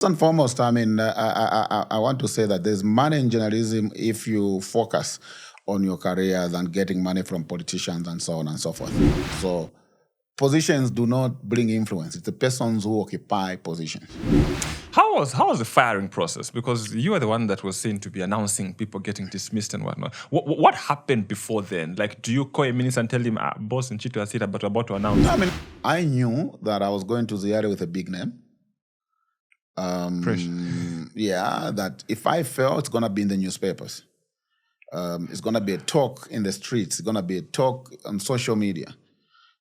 First and foremost, I want to say that there's money in journalism if you focus on your career than getting money from politicians and so on and so forth. So positions do not bring influence. It's the persons who occupy positions. How was the firing process? Because you are the one that was seen to be announcing people getting dismissed and whatnot. What happened before then? Like, do you call a minister and tell him, boss in Chito Asita, but we're about to announce? I knew that I was going to Jere with a big name. Yeah, that if I fail, it's going to be in the newspapers. It's going to be a talk in the streets. It's going to be a talk on social media.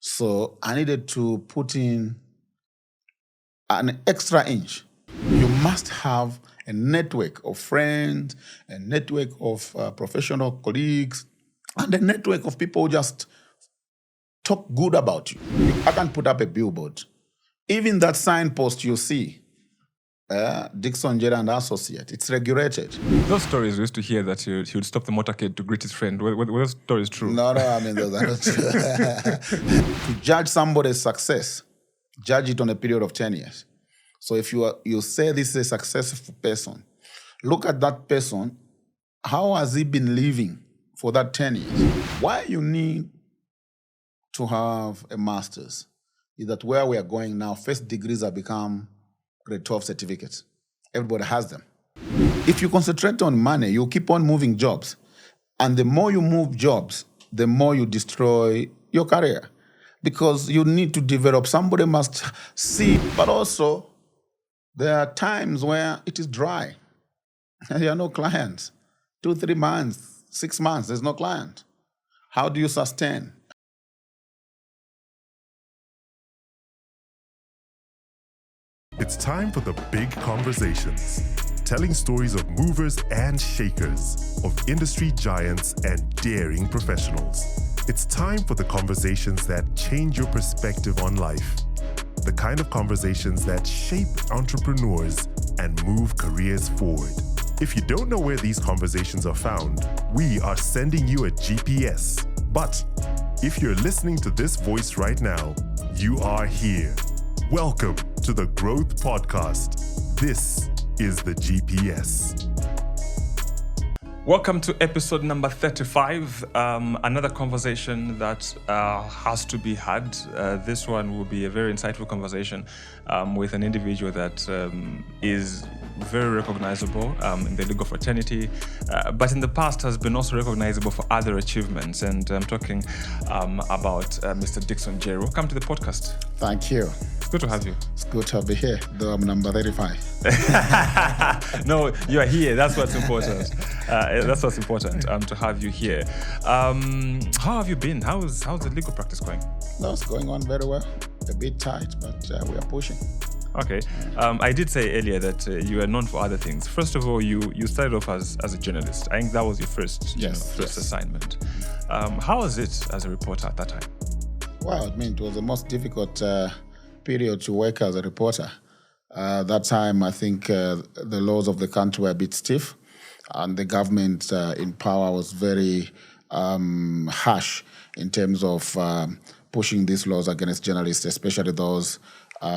So I needed to put in an extra inch. You must have a network of friends, a network of professional colleagues, and a network of people who just talk good about you. I can put up a billboard. Even that signpost you see, Dickson, Jere and Associate, it's regulated. Those stories we used to hear that he would stop the motorcade to greet his friend. Were those stories true? No, those are not true. To judge somebody's success, judge it on a period of 10 years. So if you say this is a successful person, look at that person, how has he been living for that 10 years? Why you need to have a master's is that where we are going now, first degrees have become grade 12 certificates. Everybody has them. If you concentrate on money, you keep on moving jobs. And the more you move jobs, the more you destroy your career. Because you need to develop, somebody must see, but also there are times where it is dry. There are no clients. 2-3 months, 6 months, there's no client. How do you sustain? It's time for the big conversations, telling stories of movers and shakers, of industry giants and daring professionals. It's time for the conversations that change your perspective on life. The kind of conversations that shape entrepreneurs and move careers forward. If you don't know where these conversations are found, we are sending you a GPS. But if you're listening to this voice right now, you are here. Welcome to the Growth Podcast. This is the GPS. Welcome to episode number 35, another conversation that has to be had. This one will be a very insightful conversation with an individual that is very recognizable in the legal fraternity, but in the past has been also recognizable for other achievements. And I'm talking about Mr. Dickson Jere. Welcome to the podcast. Thank you. It's good to have you. It's good to be here, though I'm number 35. No, you are here. That's what's important. That's what's important, to have you here. How have you been? How's the legal practice going? No, it's going on very well. A bit tight, but we are pushing. Okay. I did say earlier that you are known for other things. First of all, you started off as a journalist. I think that was your first assignment. How was it as a reporter at that time? Well, it was the most difficult period to work as a reporter. That time, I think the laws of the country were a bit stiff, and the government in power was very harsh in terms of pushing these laws against journalists, especially those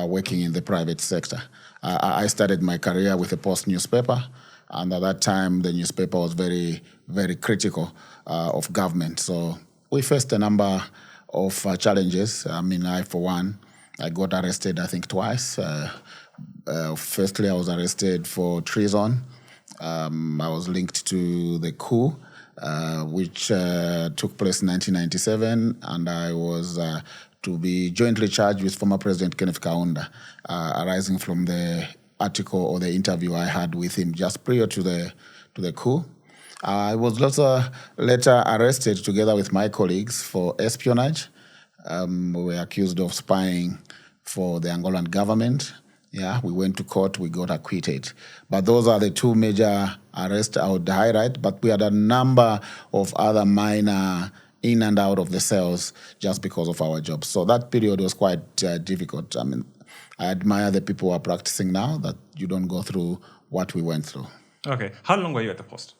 working in the private sector. I started my career with a Post newspaper, and at that time, the newspaper was very, very critical of government. So we faced a number of challenges. I, for one, I got arrested, I think, twice. Firstly, I was arrested for treason. I was linked to the coup, which took place in 1997, and I was to be jointly charged with former President Kenneth Kaunda, arising from the article or the interview I had with him just prior to the coup. I was also later arrested together with my colleagues for espionage. We were accused of spying for the Angolan government. Yeah, we went to court, we got acquitted. But those are the two major arrests I would highlight. But we had a number of other minor in and out of the cells just because of our jobs. So that period was quite difficult. I admire the people who are practicing now that you don't go through what we went through. Okay. How long were you at the post?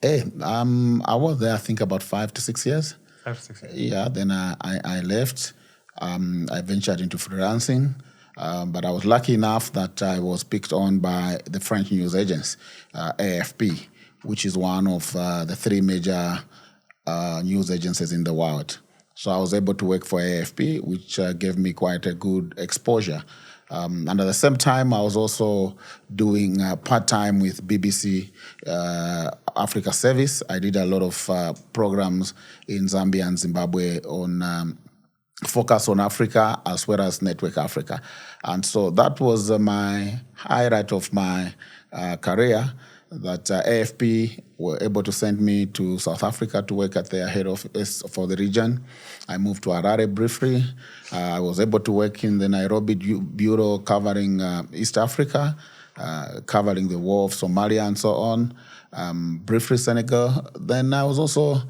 I was there, I think, about 5 to 6 years. 5 to 6 years. Yeah, then I left. I ventured into freelancing. But I was lucky enough that I was picked on by the French news agents, AFP, which is one of the three major news agencies in the world. So I was able to work for AFP, which gave me quite a good exposure. And at the same time, I was also doing part-time with BBC Africa Service. I did a lot of programs in Zambia and Zimbabwe on focus on Africa as well as Network Africa. And so that was my highlight of my career, that AFP were able to send me to South Africa to work at their head office for the region. I moved to Harare briefly. I was able to work in the Nairobi bureau covering East Africa, covering the war of Somalia and so on, briefly Senegal. Then I was also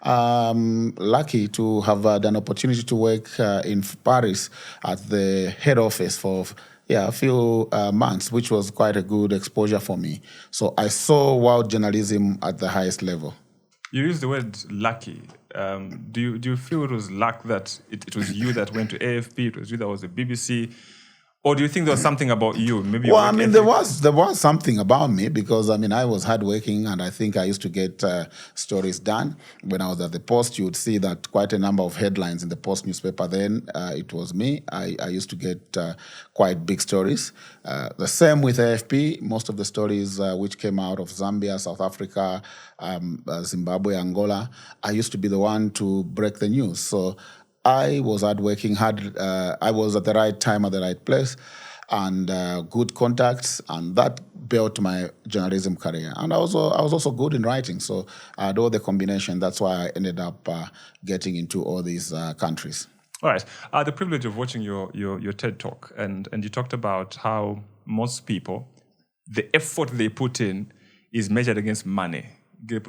lucky to have an opportunity to work in Paris at the head office for a few months, which was quite a good exposure for me. So I saw world journalism at the highest level. You used the word lucky. Do you feel it was luck that it was you that went to AFP, it was you that was the BBC? Or do you think there was something about you? Maybe there was something about me because, I was hardworking and I think I used to get stories done. When I was at the Post, you would see that quite a number of headlines in the Post newspaper then. It was me. I used to get quite big stories. The same with AFP. Most of the stories which came out of Zambia, South Africa, Zimbabwe, Angola, I used to be the one to break the news. So I was hardworking, I was at the right time at the right place, and good contacts, and that built my journalism career. And I was also good in writing, so I had all the combination. That's why I ended up getting into all these countries. All right. I had the privilege of watching your TED Talk, and you talked about how most people, the effort they put in is measured against money.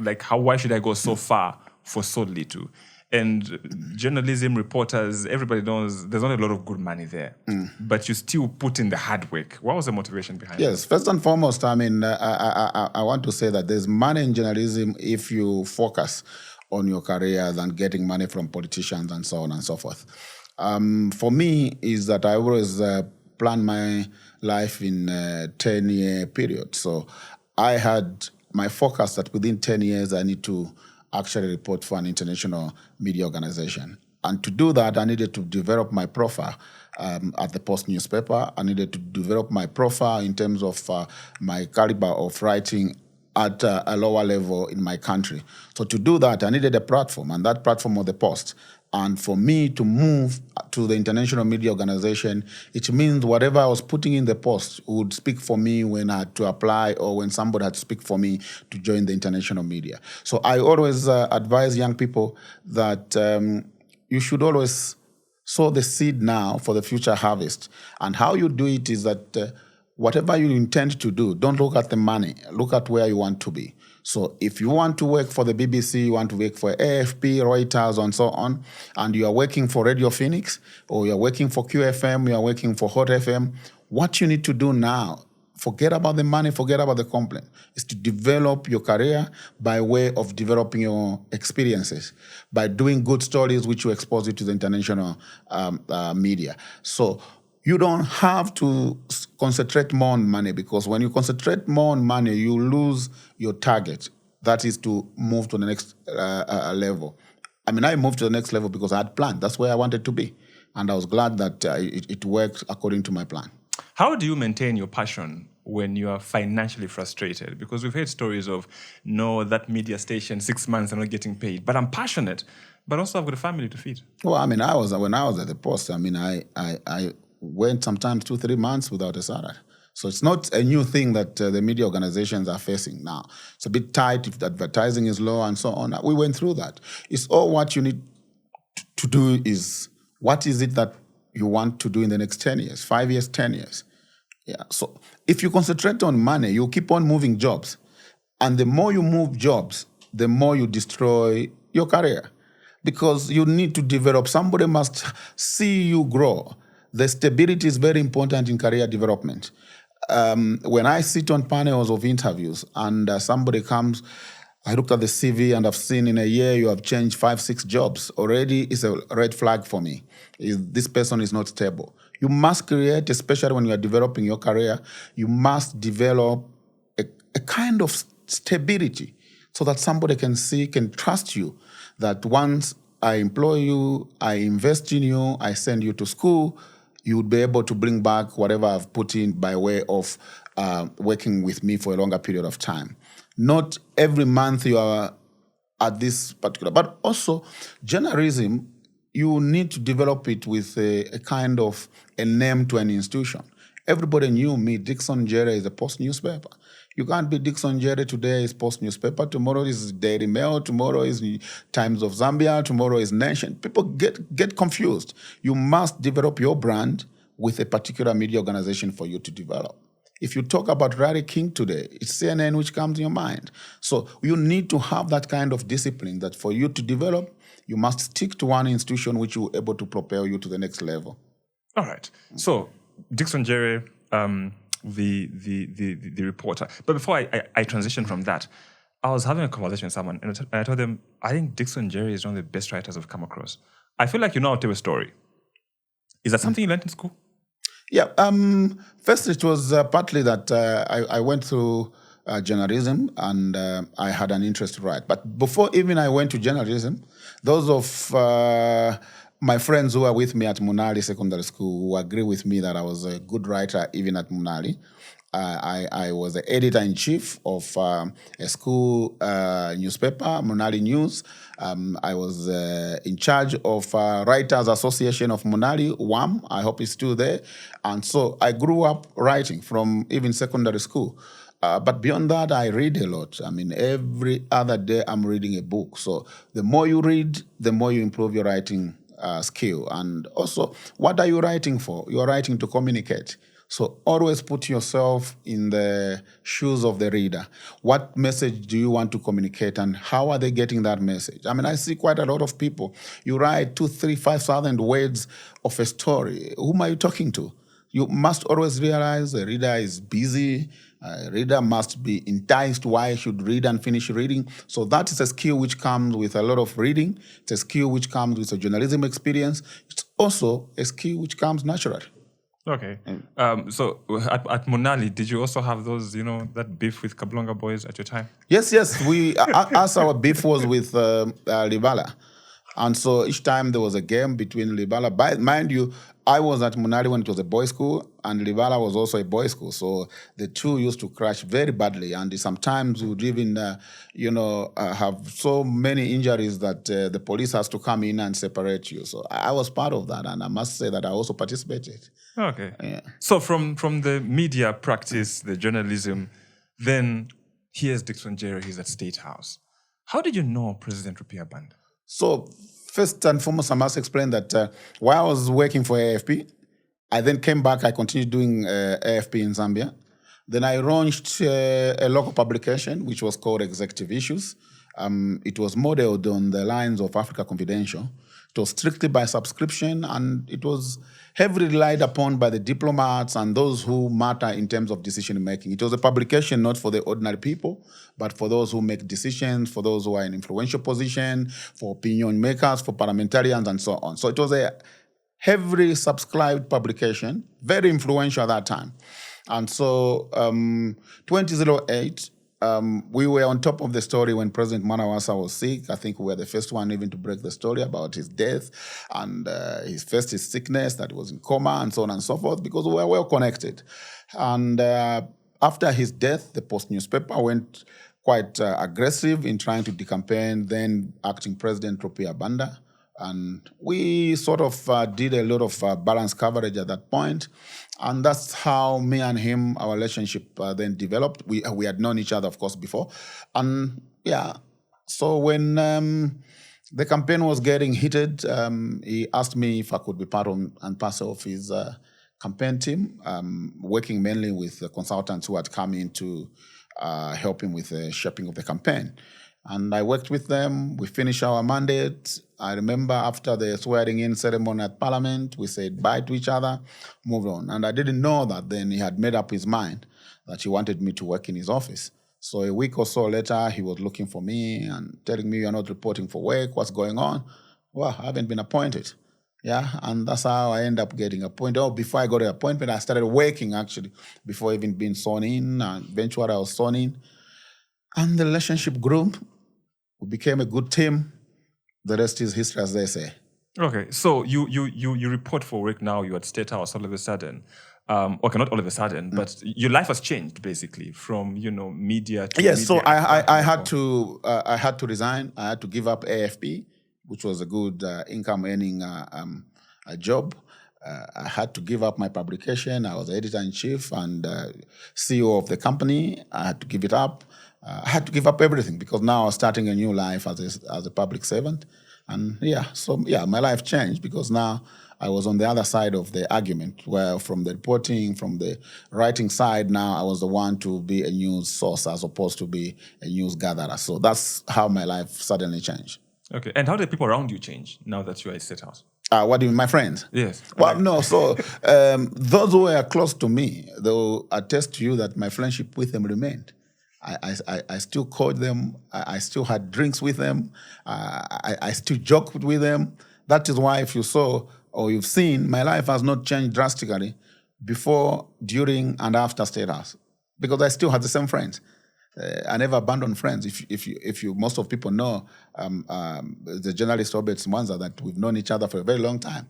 Like, why should I go so far for so little? And journalism, reporters, everybody knows there's not a lot of good money there. But you still put in the hard work. What was the motivation behind it? Yes, first and foremost, I want to say that there's money in journalism if you focus on your career than getting money from politicians and so on and so forth. For me, is that I always plan my life in a 10-year period. So I had my focus that within 10 years, I need to actually report for an international media organization. And to do that, I needed to develop my profile at the Post newspaper. I needed to develop my profile in terms of my caliber of writing at a lower level in my country. So to do that, I needed a platform, and that platform was the Post. And for me to move to the international media organization, it means whatever I was putting in the Post would speak for me when I had to apply or when somebody had to speak for me to join the international media. So I always advise young people that you should always sow the seed now for the future harvest. And how you do it is that whatever you intend to do, don't look at the money, look at where you want to be. So if you want to work for the BBC, you want to work for AFP, Reuters, and so on, and you are working for Radio Phoenix, or you're working for QFM, you are working for Hot FM, what you need to do now, forget about the money, forget about the complaint, is to develop your career by way of developing your experiences, by doing good stories which will expose you to the international media. So you don't have to concentrate more on money, because when you concentrate more on money, you lose your target. That is to move to the next level. I moved to the next level because I had planned. That's where I wanted to be. And I was glad that it worked according to my plan. How do you maintain your passion when you are financially frustrated? Because we've heard stories of, no, that media station, 6 months, I'm not getting paid. But I'm passionate, but also I've got a family to feed. Well, when I was at the Post, I went sometimes 2-3 months without a salary. So it's not a new thing that the media organizations are facing now. It's a bit tight if the advertising is low and so on. We went through that. It's all what you need to do is, what is it that you want to do in the next 10 years, 5 years, 10 years? Yeah. So if you concentrate on money, you keep on moving jobs. And the more you move jobs, the more you destroy your career. Because you need to develop. Somebody must see you grow. The stability is very important in career development. When I sit on panels of interviews and somebody comes I looked at the CV and I've seen in a year you have changed 5, 6 jobs. Already it's a red flag for me. This person is not stable. You must create, especially when you are developing your career, you must develop a kind of stability so that somebody can see, can trust you, that once I employ you, I invest in you, I send you to school, you would be able to bring back whatever I've put in by way of working with me for a longer period of time. Not every month you are at this particular, but also journalism, you need to develop it with a kind of a name to an institution. Everybody knew me, Dickson Jere is a Post newspaper. You can't be Dickson Jere today is Post newspaper, tomorrow is Daily Mail, tomorrow is Times of Zambia, tomorrow is Nation. People get confused. You must develop your brand with a particular media organization for you to develop. If you talk about Larry King today, it's CNN which comes in your mind. So you need to have that kind of discipline that for you to develop, you must stick to one institution which will be able to propel you to the next level. All right. So Dickson Jere, the reporter. But before I transition from that, I was having a conversation with someone and I told them, I think Dickson Jere is one of the best writers I've come across. I feel like you know how to tell a story. Is that something you learned in school? Yeah. First, it was partly that I went through journalism and I had an interest to write. But before even I went to journalism, those of my friends who were with me at Munali Secondary School who agree with me that I was a good writer even at Munali. I was the editor-in-chief of a school newspaper, Munali News. I was in charge of Writers Association of Munali, WAM. I hope it's still there. And so I grew up writing from even secondary school. But beyond that, I read a lot. I mean, every other day I'm reading a book. So the more you read, the more you improve your writing skill. And also, what are you writing for? You're writing to communicate. So always put yourself in the shoes of the reader. What message do you want to communicate and how are they getting that message? I mean, I see quite a lot of people. You write 2,000, 3,000, 5,000 words of a story. Whom are you talking to? You must always realize the reader is busy. Reader must be enticed why I should read and finish reading. So that is a skill which comes with a lot of reading. It's a skill which comes with a journalism experience. It's also a skill which comes naturally. Okay. So at Munali, did you also have those, that beef with Kablonga boys at your time? Yes. We as our beef was with Libala. And so each time there was a game between Libala. Mind you, I was at Munali when it was a boys' school, and Libala was also a boys' school. So the two used to crash very badly, and sometimes we would even, have so many injuries that the police has to come in and separate you. So I was part of that, and I must say that I also participated. Okay. Yeah. So from the media practice, the journalism, then here's Dickson Jere, he's at State House. How did you know President Banda? So first and foremost, I must explain that while I was working for AFP, I then came back, I continued doing AFP in Zambia. Then I launched a local publication, which was called Executive Issues. It was modeled on the lines of Africa Confidential. It was strictly by subscription, and it was heavily relied upon by the diplomats and those who matter in terms of decision-making. It was a publication not for the ordinary people, but for those who make decisions, for those who are in influential position, for opinion makers, for parliamentarians, and so on. So it was a heavily subscribed publication, very influential at that time. And so 2008, we were on top of the story when President Manawasa was sick. I think we were the first one even to break the story about his death and his sickness, that he was in coma and so on and so forth, because we were well connected. And after his death, the Post newspaper went quite aggressive in trying to decampaign then acting President Banda. And we sort of did a lot of balanced coverage at that point. And that's how me and him, our relationship then developed. We had known each other, of course, before. And yeah, so when the campaign was getting heated, he asked me if I could be part and parcel of his campaign team, working mainly with the consultants who had come in to help him with the shaping of the campaign. And I worked with them. We finished our mandate. I remember after the swearing-in ceremony at Parliament, we said bye to each other, moved on. And I didn't know that then he had made up his mind that he wanted me to work in his office. So a week or so later, he was looking for me and telling me, "You're not reporting for work. What's going on?" Well, I haven't been appointed. Yeah, and that's how I end up getting appointed. Oh, before I got an appointment, I started working actually, before even being sworn in. And eventually I was sworn in. And the relationship grew. We became a good team. The rest is history, as they say. Okay, so you report for work now. You're at State House all of a sudden. Okay, not all of a sudden, but your life has changed basically from media to Yes, media. so I had to resign. I had to give up AFP, which was a good income earning a job. I had to give up my publication. I was editor in chief and CEO of the company. I had to give it up. I had to give up everything because now I was starting a new life as a public servant. And my life changed because now I was on the other side of the argument, where from the reporting, from the writing side, now I was the one to be a news source as opposed to be a news gatherer. So that's how my life suddenly changed. Okay, and how did people around you change now that you are at State House? What do you mean, my friends? Yes. Well, no. So those who were close to me, they will attest to you that my friendship with them remained. I still called them. I still had drinks with them. I still joked with them. That is why, if you saw or you've seen, my life has not changed drastically before, during, and after State House, because I still had the same friends. I never abandoned friends. If you most of people know the journalist Robert Mwanza, that we've known each other for a very long time.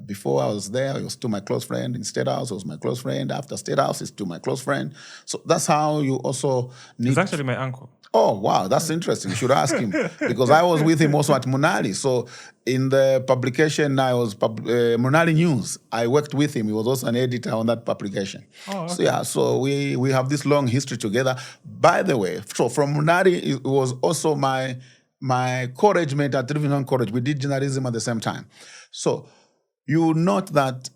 Before I was there, he was still my close friend. In State House, he was my close friend. After State House, he's still my close friend. So that's how you also need. He's actually my uncle. Oh, wow, that's interesting. You should ask him, because I was with him also at Munali. So in the publication, I was Munali News. I worked with him. He was also an editor on that publication. Oh, okay. So yeah, so we have this long history together. By the way, so from Munali, it was also my college mate at Reinventing College. We did journalism at the same time. So you note that,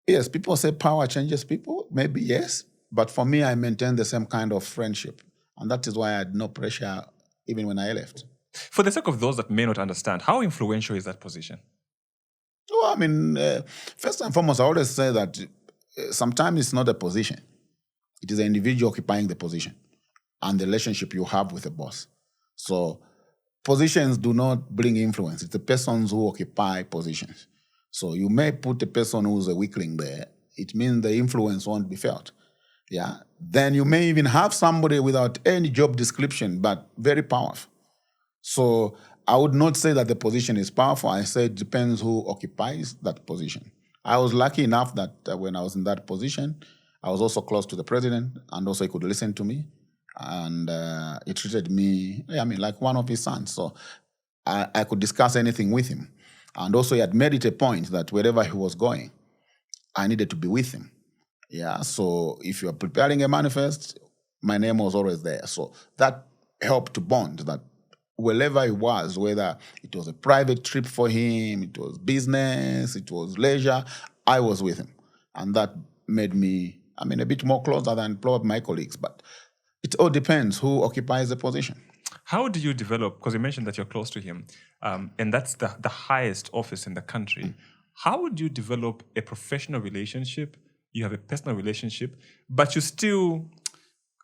yes, people say power changes people. Maybe yes. But for me, I maintain the same kind of friendship. And that is why I had no pressure even when I left. For the sake of those that may not understand, how influential is that position? Well, I mean, first and foremost, I always say that sometimes it's not a position. It is the individual occupying the position and the relationship you have with the boss. So positions do not bring influence. It's the persons who occupy positions. So you may put a person who's a weakling there. It means the influence won't be felt. Yeah. Then you may even have somebody without any job description, but very powerful. So I would not say that the position is powerful. I say it depends who occupies that position. I was lucky enough that when I was in that position, I was also close to the president, and also he could listen to me. And he treated me, like one of his sons. So I could discuss anything with him. And also he had made it a point that wherever he was going, I needed to be with him. Yeah, so if you are preparing a manifest, my name was always there. So that helped to bond, that wherever he was, whether it was a private trip for him, it was business, it was leisure, I was with him. And that made me, a bit more closer than probably my colleagues. But it all depends who occupies the position. How do you develop, because you mentioned that you're close to him, and that's the highest office in the country. How would you develop a professional relationship? You have a personal relationship, but you still,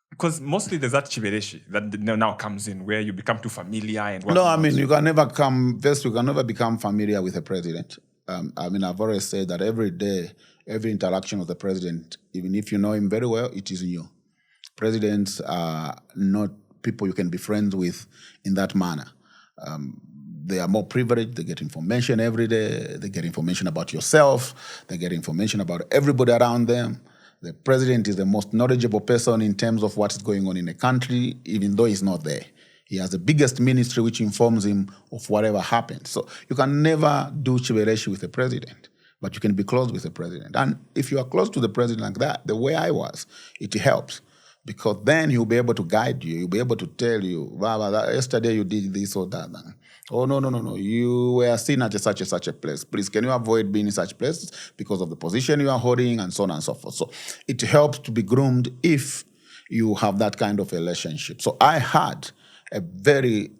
because mostly there's that chibereshi that now comes in where you become too familiar and whatnot. No, you can never become familiar with a president. I've always said that every day, every interaction with the president, even if you know him very well, it is new. Presidents are not people you can be friends with in that manner. They are more privileged. They get information every day. They get information about yourself. They get information about everybody around them. The president is the most knowledgeable person in terms of what is going on in the country, even though he's not there. He has the biggest ministry which informs him of whatever happens. So you can never do chibereshi with the president, but you can be close with the president. And if you are close to the president like that, the way I was, it helps. Because then he'll be able to guide you. He'll be able to tell you, yesterday you did this or that. Oh, no. You were seen at such a place. Please, can you avoid being in such place because of the position you are holding and so on and so forth. So it helps to be groomed if you have that kind of relationship. So I had a very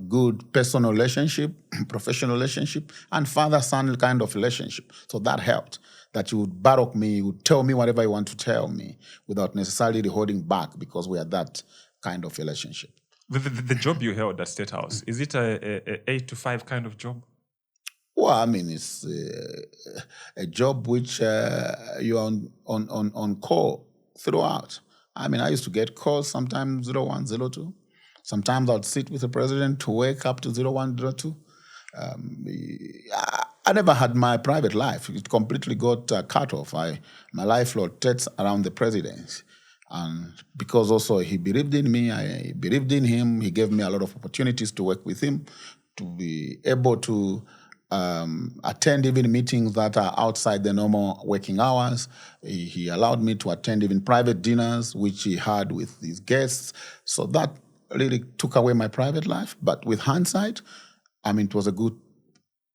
good personal relationship, professional relationship, and father-son kind of relationship. So that helped. that you would baroque me, you would tell me whatever you want to tell me without necessarily holding back because we had that kind of relationship. The job you held at State House, is it a 8 to 5 kind of job? Well, I mean, it's a job which you're on call throughout. I mean, I used to get calls sometimes 0102. Sometimes I'd sit with the president to wake up to 0102. I never had my private life. It completely got cut off. My life rotates around the president. And because also he believed in me, I believed in him, he gave me a lot of opportunities to work with him, to be able to attend even meetings that are outside the normal working hours. He allowed me to attend even private dinners, which he had with his guests. So that really took away my private life. But with hindsight, I mean, it was a good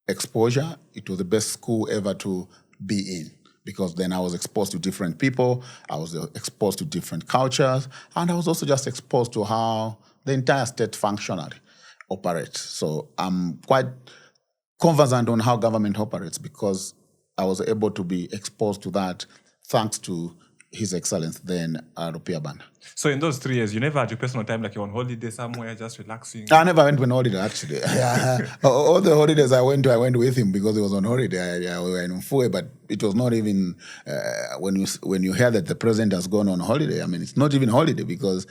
exposure. It was the best school ever to be in because then I was exposed to different people. I was exposed to different cultures. And I was also just exposed to how the entire state functionary operates. So I'm quite conversant on how government operates because I was able to be exposed to that thanks to His Excellency then Rupia Banda. So in those 3 years, you never had your personal time, like you're on holiday somewhere, just relaxing? I never went on holiday, actually. All the holidays I went with him because he was on holiday. We were in Mfue, but it was not even, when you hear that the president has gone on holiday, I mean, it's not even holiday because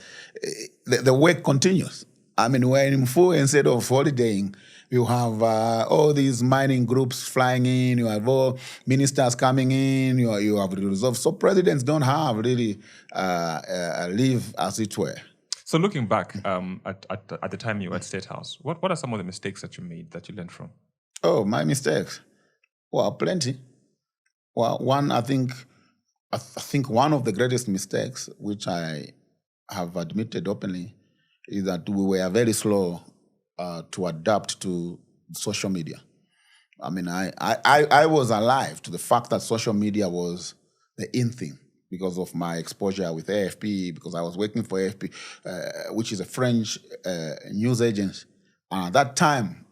the work continues. I mean, we're in Mfue instead of holidaying. You have all these mining groups flying in. You have all ministers coming in. You have resolved. So presidents don't have really leave, as it were. So looking back at the time you were at State House, what are some of the mistakes that you made that you learned from? Oh, my mistakes. Well, plenty. Well, one, I think one of the greatest mistakes, which I have admitted openly, is that we were very slow to adapt to social media. I mean, I was alive to the fact that social media was the in thing because of my exposure with AFP, because I was working for AFP, which is a French news agency. And at that time,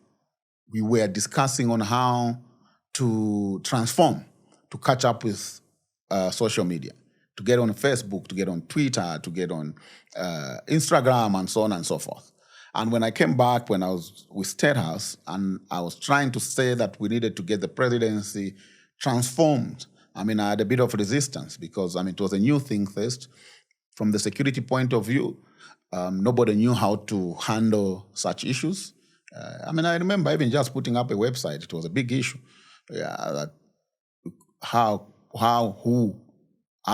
we were discussing on how to transform, to catch up with social media, to get on Facebook, to get on Twitter, to get on Instagram, and so on and so forth. And when I came back, when I was with State House, and I was trying to say that we needed to get the presidency transformed, I mean, I had a bit of resistance because, I mean, it was a new thing first. From the security point of view, nobody knew how to handle such issues. I mean, I remember even just putting up a website, it was a big issue. Yeah, that how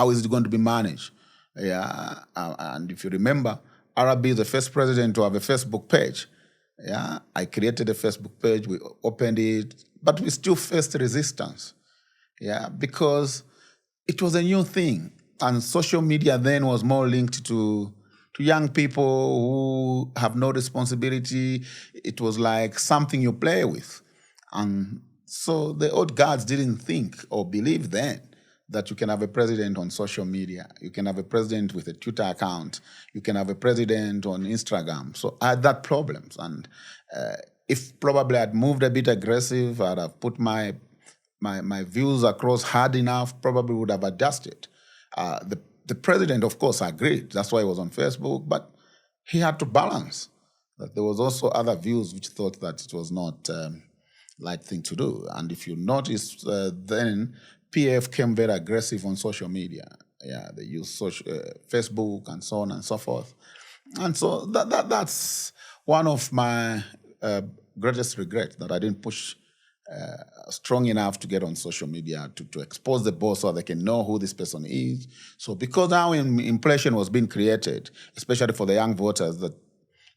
is it going to be managed? Yeah, and if you remember, Arabi is the first president to have a Facebook page. Yeah, I created a Facebook page, we opened it, but we still faced resistance. Yeah, because it was a new thing. And social media then was more linked to young people who have no responsibility. It was like something you play with. And so the old guards didn't think or believe then that you can have a president on social media. You can have a president with a Twitter account. You can have a president on Instagram. So I had that problems. And if probably I'd moved a bit aggressive, I'd have put my views across hard enough, probably would have adjusted. The president, of course, agreed. That's why he was on Facebook. But he had to balance that there was also other views which thought that it was not right thing to do. And if you notice, then PF came very aggressive on social media. Yeah, they used Facebook and so on and so forth. And so that's one of my greatest regrets, that I didn't push strong enough to get on social media to expose the boss so they can know who this person is. So because now an impression was being created, especially for the young voters, that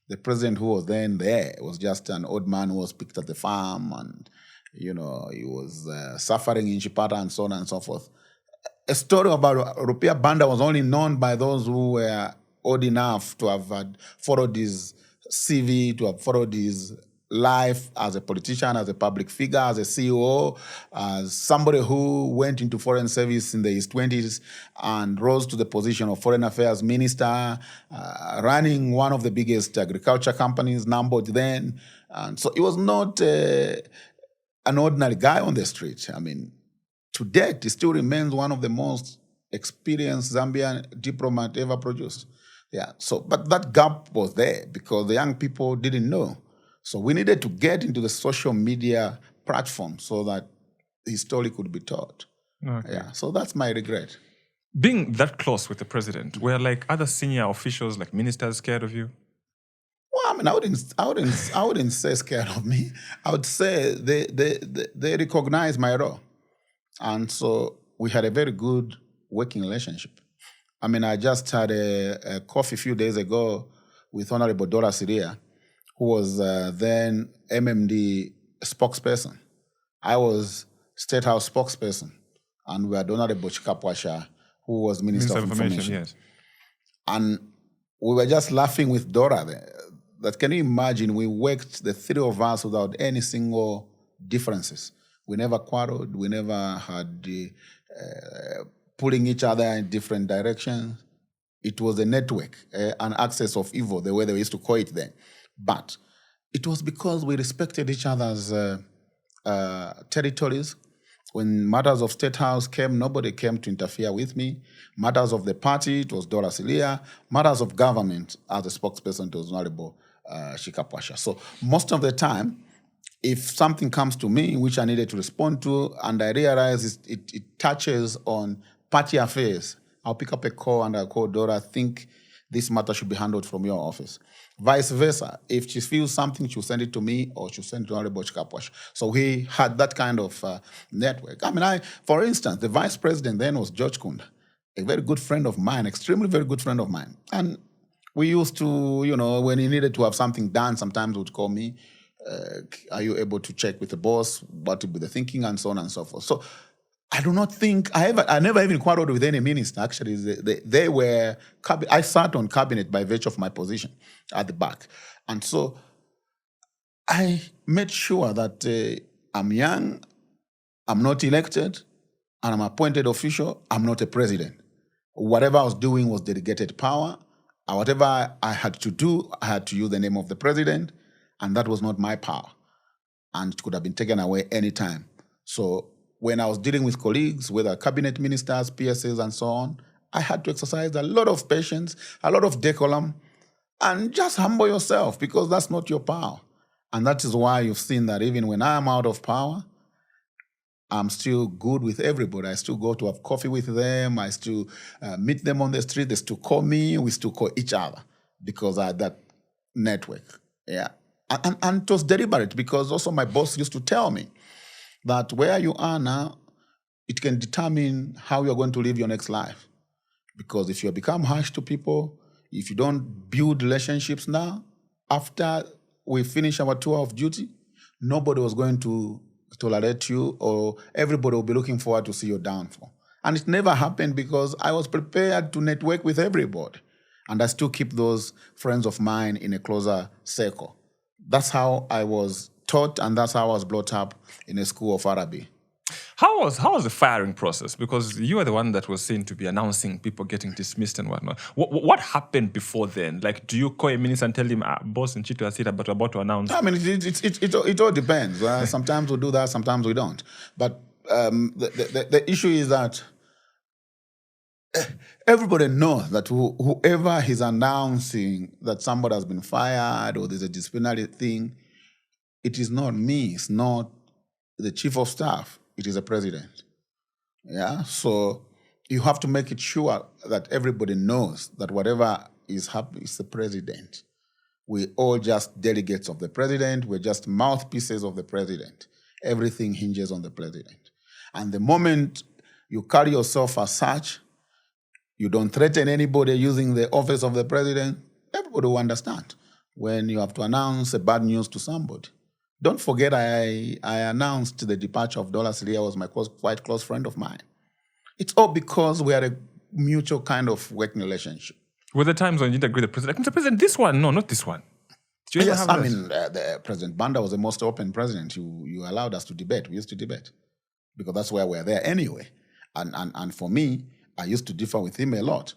the president who was then there was just an old man who was picked at the farm and, you know, he was suffering in Chipata and so on and so forth. A story about Rupia Banda was only known by those who were old enough to have followed his CV, to have followed his life as a politician, as a public figure, as a CEO, as somebody who went into foreign service in his 20s and rose to the position of foreign affairs minister, running one of the biggest agriculture companies, Namboj then. And so he was not an ordinary guy on the street. I mean, to date, he still remains one of the most experienced Zambian diplomat ever produced. Yeah. So, but that gap was there because the young people didn't know. So we needed to get into the social media platform so that his story could be taught. Okay. Yeah. So that's my regret. Being that close with the president, were like other senior officials, like ministers, scared of you? Well, I mean, I wouldn't say scared of me. I would say they recognize my role, and so we had a very good working relationship. I mean, I just had a coffee a few days ago with Honorable Dora Siria, who was then MMD spokesperson. I was State House spokesperson, and we had Honorable Chikapwasha, who was Minister of Information. Yes. And we were just laughing with Dora there. That can you imagine? We worked, the three of us, without any single differences. We never quarreled. We never had pulling each other in different directions. It was a network, an axis of evil, the way they used to call it then. But it was because we respected each other's territories. When matters of State House came, nobody came to interfere with me. Matters of the party, it was Dora Silia. Matters of government, as a spokesperson, it was Honorable Shikapwasha. So most of the time, if something comes to me which I needed to respond to, and I realize it touches on party affairs, I'll pick up a call and I'll call Dora, think this matter should be handled from your office. Vice versa. If she feels something, she'll send it to me or she'll send it to Honorable Chikapwash. So we had that kind of network. I mean, for instance, the vice president then was George Kunda, a very good friend of mine, extremely very good friend of mine. And we used to, when he needed to have something done, sometimes he would call me, are you able to check with the boss, what would be the thinking, and so on and so forth. So I do not think, I never even quarreled with any minister. Actually, they were, I sat on cabinet by virtue of my position at the back. And so I made sure that I'm young, I'm not elected, and I'm appointed official, I'm not a president. Whatever I was doing was delegated power. Whatever I had to do, I had to use the name of the president, and that was not my power. And it could have been taken away anytime. So when I was dealing with colleagues, whether cabinet ministers, PSAs, and so on, I had to exercise a lot of patience, a lot of decorum, and just humble yourself because that's not your power. And that is why you've seen that even when I am out of power, I'm still good with everybody. I still go to have coffee with them. I still meet them on the street. They still call me. We still call each other because I had that network. Yeah. And it was deliberate because also my boss used to tell me that where you are now, it can determine how you're going to live your next life. Because if you become harsh to people, if you don't build relationships now, after we finish our tour of duty, nobody was going to tolerate you, or everybody will be looking forward to see your downfall. And it never happened because I was prepared to network with everybody. And I still keep those friends of mine in a closer circle. That's how I was taught, and that's how I was brought up in a school of Arabic. How was the firing process? Because you were the one that was seen to be announcing people getting dismissed and whatnot. What happened before then? Like, do you call a minister and tell him, boss, in Chito Asita, but we're about to announce? I mean, it all depends. Sometimes we do that, sometimes we don't. But the issue is that everybody knows that whoever is announcing that somebody has been fired or there's a disciplinary thing, it is not me, it's not the chief of staff, it is the president. Yeah, so you have to make it sure that everybody knows that whatever is happening is the president. We're all just delegates of the president, we're just mouthpieces of the president. Everything hinges on the president. And the moment you carry yourself as such, you don't threaten anybody using the office of the president, everybody will understand when you have to announce a bad news to somebody. Don't forget I announced the departure of Dola Silia, was my quite close friend of mine. It's all because we had a mutual kind of working relationship. Were there times when you didn't agree with the president? Like, Mr. President, this one, no, not this one. Yes, I mean, the President Banda was the most open president. You allowed us to debate. We used to debate because that's why we're there anyway. And for me, I used to differ with him a lot.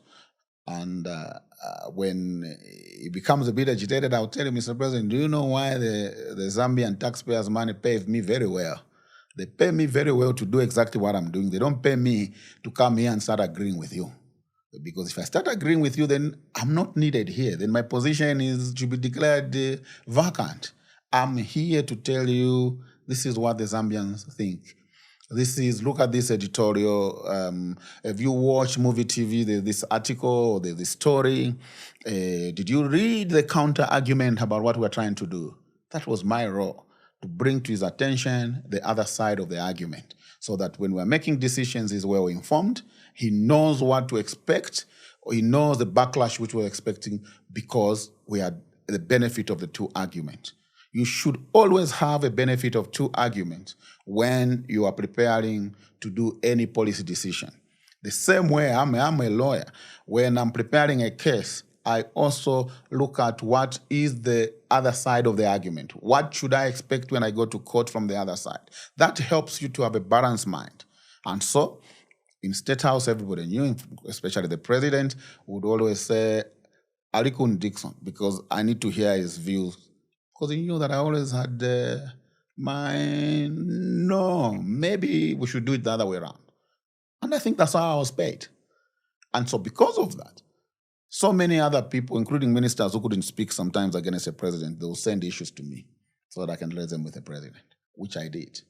And when he becomes a bit agitated, I'll tell him, Mr. President, do you know why the Zambian taxpayers' money paved me very well? They pay me very well to do exactly what I'm doing. They don't pay me to come here and start agreeing with you. Because if I start agreeing with you, then I'm not needed here. Then my position is to be declared vacant. I'm here to tell you this is what the Zambians think. Look at this editorial. If you watch movie TV, there's this article, there's this story. Did you read the counter argument about what we're trying to do? That was my role, to bring to his attention the other side of the argument, so that when we're making decisions, he's well informed. He knows what to expect, or he knows the backlash which we're expecting, because we had the benefit of the two arguments. You should always have a benefit of two arguments when you are preparing to do any policy decision. The same way, I'm a lawyer. When I'm preparing a case, I also look at what is the other side of the argument. What should I expect when I go to court from the other side? That helps you to have a balanced mind. And so, in State House, everybody knew, especially the president, would always say, Alikun Dickson, because I need to hear his views. Because he knew that I always had maybe we should do it the other way around. And I think that's how I was paid. And so because of that, so many other people, including ministers who couldn't speak sometimes against a president, they will send issues to me so that I can raise them with the president, which I did.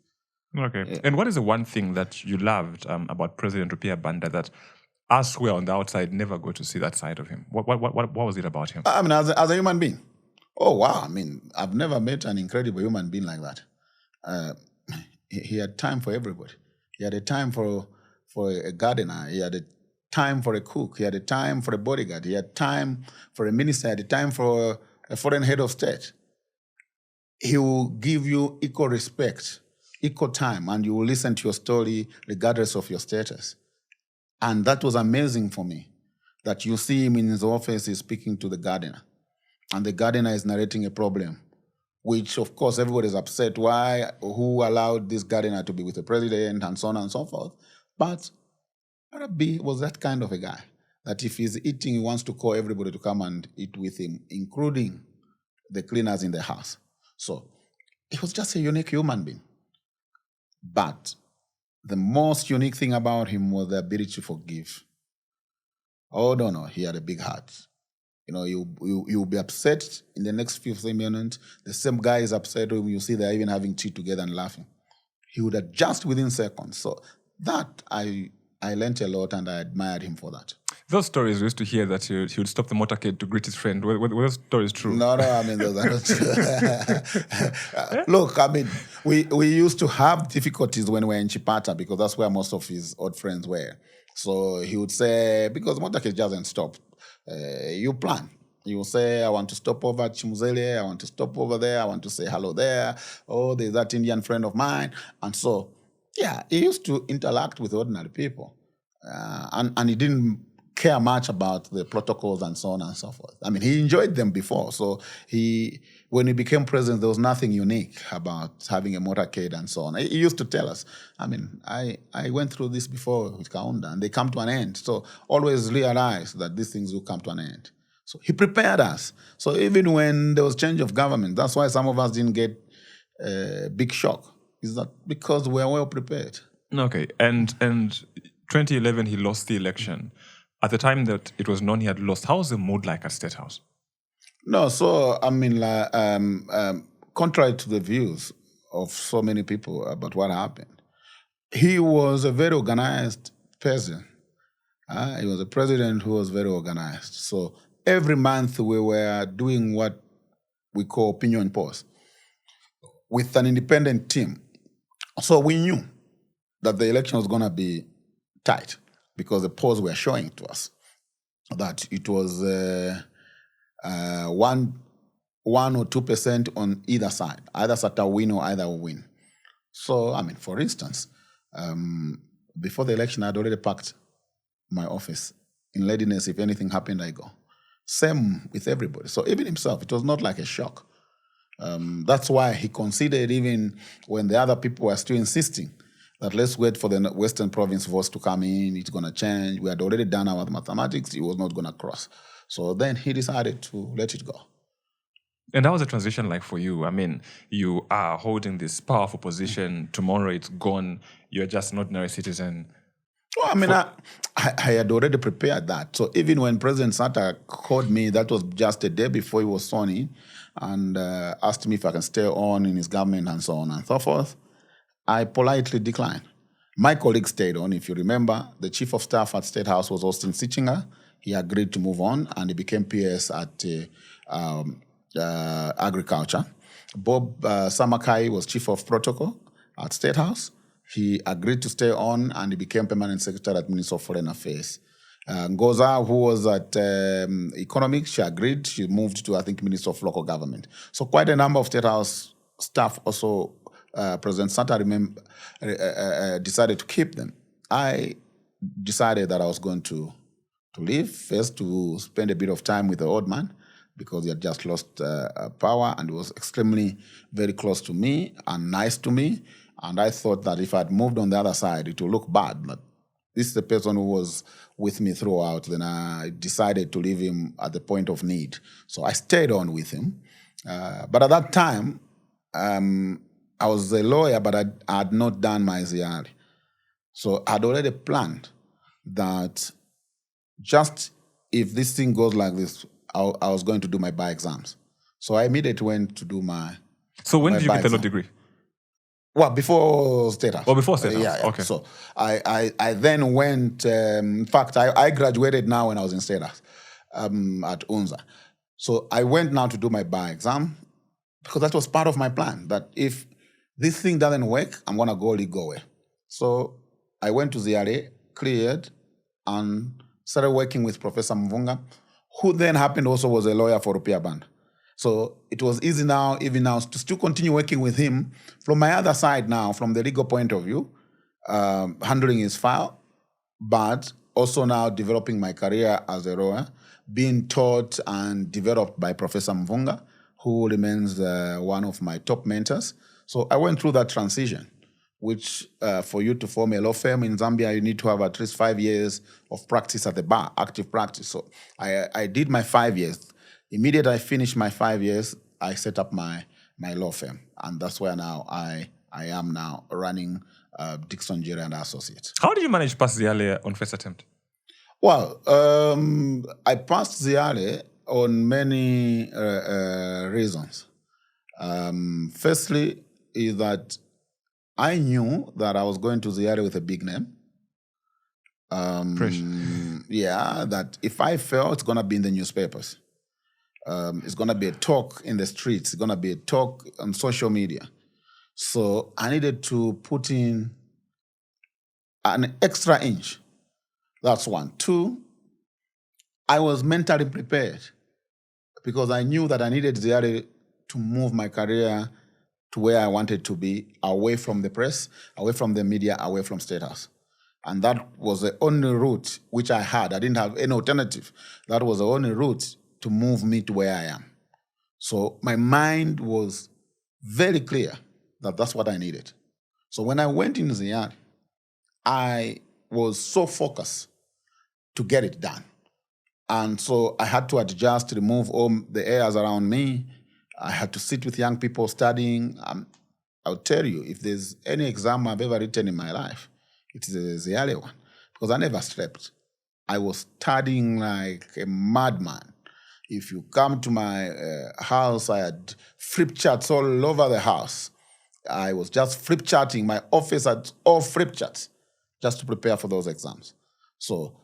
Okay. Yeah. And what is the one thing that you loved about President Rupia Banda that us who are on the outside never go to see that side of him? What was it about him? I mean, as a human being. Oh, wow. I mean, I've never met an incredible human being like that. He had time for everybody. He had a time for a gardener. He had a time for a cook. He had a time for a bodyguard. He had time for a minister. He had a time for a foreign head of state. He will give you equal respect, equal time, and you will listen to your story regardless of your status. And that was amazing for me, that you see him in his office, he's speaking to the gardener. And the gardener is narrating a problem, which, of course, everybody's upset. Why? Who allowed this gardener to be with the president, and so on and so forth. But Arabi was that kind of a guy, that if he's eating, he wants to call everybody to come and eat with him, including the cleaners in the house. So he was just a unique human being. But the most unique thing about him was the ability to forgive. Oh, no, he had a big heart. You know, you'll be upset in the next 15 minutes. The same guy is upset when you see they're even having tea together and laughing. He would adjust within seconds. So that, I learned a lot, and I admired him for that. Those stories we used to hear that he would stop the motorcade to greet his friend. Were those stories true? No, I mean, those are not true. Look, I mean, we used to have difficulties when we were in Chipata, because that's where most of his old friends were. So he would say, because motorcade doesn't stop, you plan. You will say, I want to stop over at Chimuzele, I want to stop over there, I want to say hello there. Oh, there's that Indian friend of mine. And so, yeah, he used to interact with ordinary people. And he didn't care much about the protocols and so on and so forth. I mean, he enjoyed them before. So when he became president, there was nothing unique about having a motorcade and so on. He used to tell us, I mean, I went through this before with Kaunda, and they come to an end. So always realize that these things will come to an end. So he prepared us. So even when there was change of government, that's why some of us didn't get a big shock. Is that because we are well prepared. Okay, and 2011 he lost the election. At the time that it was known he had lost, how was the mood like at State House? No, so I mean, contrary to the views of so many people about what happened, he was a very organized person. He was a president who was very organized. So every month we were doing what we call opinion polls with an independent team. So we knew that the election was going to be tight, because the polls were showing to us that it was 1 or 2% on either side. Either side will win or either will win. So, I mean, for instance, before the election, I'd already packed my office in readiness. If anything happened, I go. Same with everybody. So even himself, it was not like a shock. That's why he considered, even when the other people were still insisting that let's wait for the Western Province votes to come in, it's going to change. We had already done our mathematics, it was not going to cross. So then he decided to let it go. And how was the transition like for you? I mean, you are holding this powerful position. Tomorrow it's gone. You're just an ordinary citizen. Well, I mean, I had already prepared that. So even when President Sata called me, that was just a day before he was sworn in, and asked me if I can stay on in his government and so on and so forth, I politely declined. My colleague stayed on. If you remember, the chief of staff at State House was Austin Sitchinger. He agreed to move on, and he became PS at Agriculture. Bob Samakai was chief of protocol at State House. He agreed to stay on, and he became permanent secretary at Ministry of Foreign Affairs. Ngoza, who was at Economics, she agreed. She moved to, I think, Ministry of Local Government. So quite a number of State House staff also, President Sata decided to keep them. I decided that I was going to leave, first to spend a bit of time with the old man, because he had just lost power, and he was extremely very close to me and nice to me. And I thought that if I'd moved on the other side, it would look bad. But this is the person who was with me throughout. Then I decided to leave him at the point of need. So I stayed on with him. But at that time, I was a lawyer, but I had not done my ZR. So I'd already planned that just if this thing goes like this, I was going to do my bar exams. So I immediately went to do my. So when my did you bar get the law exam. degree? Well, before State House. Oh, before State House. Yeah. Okay. So I then went, in fact, I graduated now when I was in State House at UNZA. So I went now to do my bar exam, because that was part of my plan, that if this thing doesn't work, I'm going to go legal way. So I went to ZRA, cleared, and started working with Professor Mvunga, who then happened also was a lawyer for Rupia Banda. So it was easy now, even now, to still continue working with him from my other side now, from the legal point of view, handling his file, but also now developing my career as a lawyer, being taught and developed by Professor Mvunga, who remains one of my top mentors. So I went through that transition, which for you to form a law firm in Zambia, you need to have at least 5 years of practice at the bar, active practice. So I did my 5 years. Immediately I finished my 5 years, I set up my law firm. And that's where now I am now running Dickson, Jere and Associates. How did you manage to pass the earlier on first attempt? Well, I passed Ziare on many reasons. Firstly, is that I knew that I was going to Ziare with a big name. Yeah, that if I fail, it's going to be in the newspapers. It's going to be a talk in the streets. It's going to be a talk on social media. So I needed to put in an extra inch. That's one. Two, I was mentally prepared because I knew that I needed Ziare to move my career to where I wanted to be, away from the press, away from the media, away from State House. And that was the only route which I had. I didn't have any alternative. That was the only route to move me to where I am. So my mind was very clear that that's what I needed. So when I went in Ziare, I was so focused to get it done. And so I had to adjust, remove all the airs around me. I had to sit with young people studying. I'll tell you, if there's any exam I've ever written in my life, it's the Ziare one, because I never slept. I was studying like a madman. If you come to my house, I had flip charts all over the house. I was just flip charting. My office had all flip charts just to prepare for those exams. So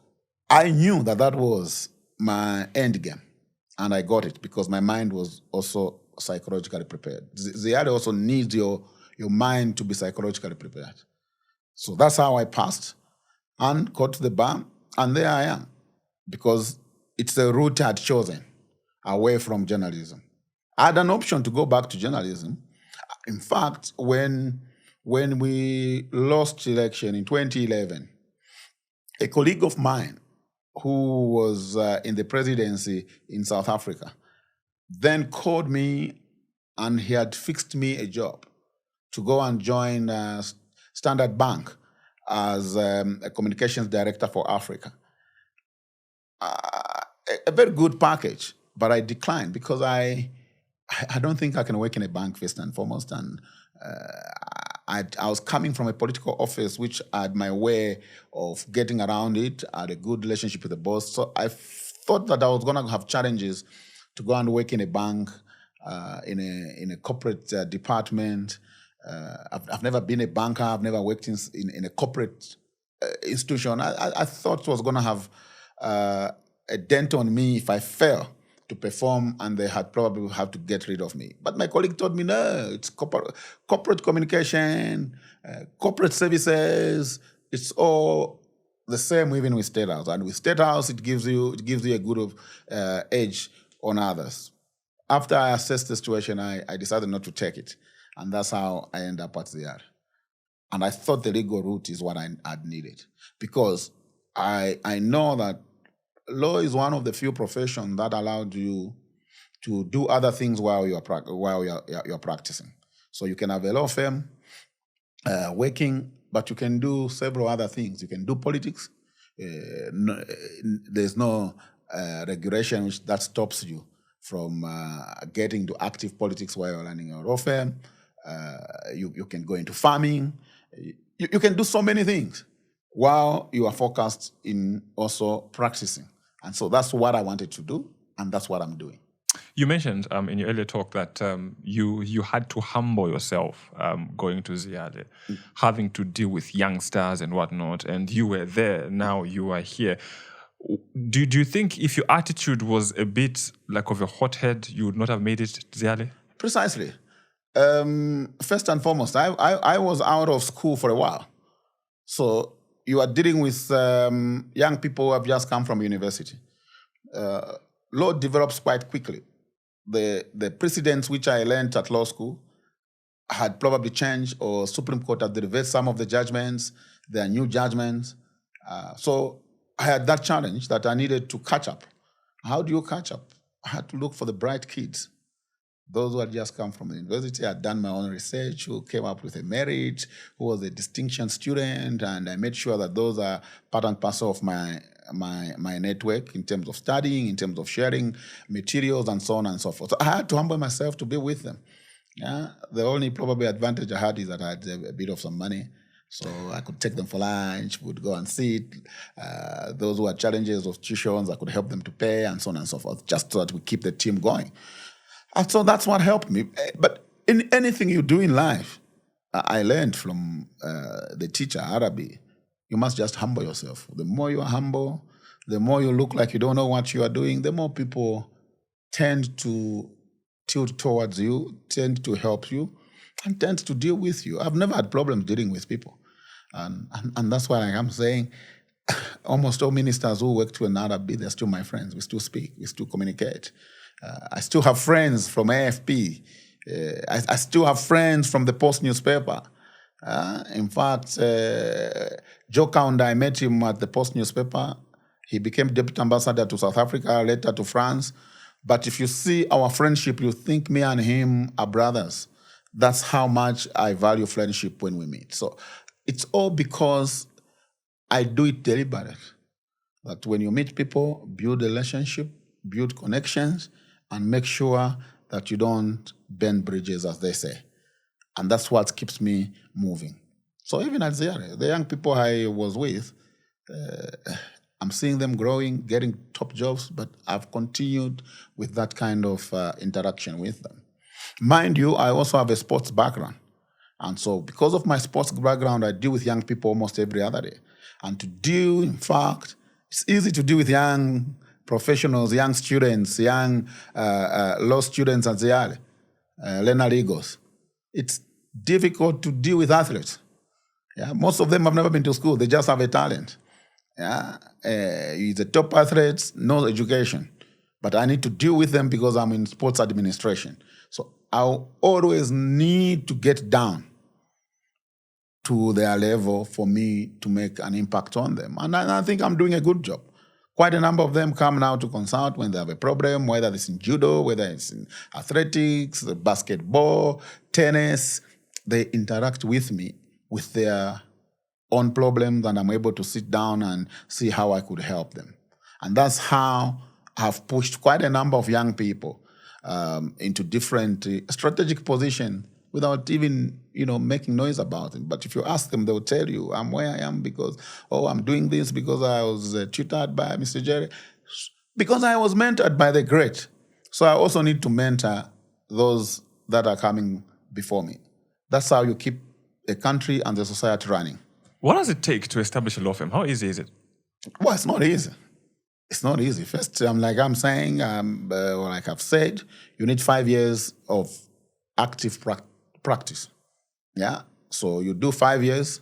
I knew that that was my end game, and I got it because my mind was also psychologically prepared. Ziare also needs your mind to be psychologically prepared. So that's how I passed and got to the bar, and there I am, because it's the route I'd chosen away from journalism. I had an option to go back to journalism. In fact, when we lost election in 2011, a colleague of mine who was in the presidency in South Africa then called me, and he had fixed me a job to go and join Standard Bank as a communications director for Africa. A very good package, but I declined because I I don't think I can work in a bank first and foremost. And I was coming from a political office, which I had my way of getting around it. I had a good relationship with the boss. So I thought that I was going to have challenges to go and work in a bank, in a corporate department. I've never been a banker. I've never worked in a corporate institution. I thought it was going to have a dent on me if I fail to perform, and they had probably have to get rid of me. But my colleague told me, no, it's corporate communication, corporate services. It's all the same, even with State House. And with State House, it gives you a good edge on others. After I assessed the situation, I decided not to take it, and that's how I ended up at Jere. And I thought the legal route is what I'd needed, because I know that law is one of the few professions that allowed you to do other things while you're practicing. So you can have a law firm working, but you can do several other things. You can do politics. There's no regulation that stops you from getting to active politics while you're running a law firm. You can go into farming. You can do so many things while you are focused in also practicing. And so that's what I wanted to do, and that's what I'm doing. You mentioned in your earlier talk that you had to humble yourself going to Jere, having to deal with youngsters and whatnot, and you were there, now you are here. Do you think if your attitude was a bit like of a hothead, you would not have made it to Jere? Precisely. First and foremost, I was out of school for a while. So you are dealing with young people who have just come from university. Law develops quite quickly. The precedents which I learned at law school had probably changed, or Supreme Court had reversed some of the judgments. There are new judgments. So I had that challenge that I needed to catch up. How do you catch up? I had to look for the bright kids. Those who had just come from the university. I'd done my own research, who came up with a merit, who was a distinction student, and I made sure that those are part and parcel of my network in terms of studying, in terms of sharing materials, and so on and so forth. So I had to humble myself to be with them. Yeah, the only probably advantage I had is that I had a bit of some money, so I could take them for lunch, would go and sit. Those who had challenges of tuitions, I could help them to pay, and so on and so forth, just so that we keep the team going. And so that's what helped me. But in anything you do in life, I learned from the teacher, Arabi, you must just humble yourself. The more you are humble, the more you look like you don't know what you are doing, the more people tend to tilt towards you, tend to help you, and tend to deal with you. I've never had problems dealing with people. And that's why I'm saying almost all ministers who work to an Arabi, they're still my friends. We still speak, we still communicate. I still have friends from AFP. I still have friends from the Post newspaper. In fact, Joe Kaunda, I met him at the Post newspaper. He became deputy ambassador to South Africa, later to France. But if you see our friendship, you think me and him are brothers. That's how much I value friendship when we meet. So it's all because I do it deliberately. That when you meet people, build a relationship, build connections, and make sure that you don't burn bridges, as they say. And that's what keeps me moving. So even at Jere, the young people I was with, I'm seeing them growing, getting top jobs, but I've continued with that kind of interaction with them. Mind you, I also have a sports background. And so because of my sports background, I deal with young people almost every other day. And to deal, in fact, it's easy to deal with young professionals, young students, young law students at Jere, learner Legos. It's difficult to deal with athletes. Yeah, most of them have never been to school. They just have a talent. Yeah, he's a top athlete, no education. But I need to deal with them because I'm in sports administration. So I'll always need to get down to their level for me to make an impact on them. And I think I'm doing a good job. Quite a number of them come now to consult when they have a problem, whether it's in judo, whether it's in athletics, basketball, tennis. They interact with me with their own problems, and I'm able to sit down and see how I could help them. And that's how I've pushed quite a number of young people. into different strategic positions without even, making noise about it. But if you ask them, they'll tell you, I'm where I am because, I'm doing this because I was tutored by Mr. Jere, because I was mentored by the great. So I also need to mentor those that are coming before me. That's how you keep a country and the society running. What does it take to establish a law firm? How easy is it? Well, it's not easy. It's not easy. First, like I've said, you need 5 years of active practice. Yeah. So you do 5 years,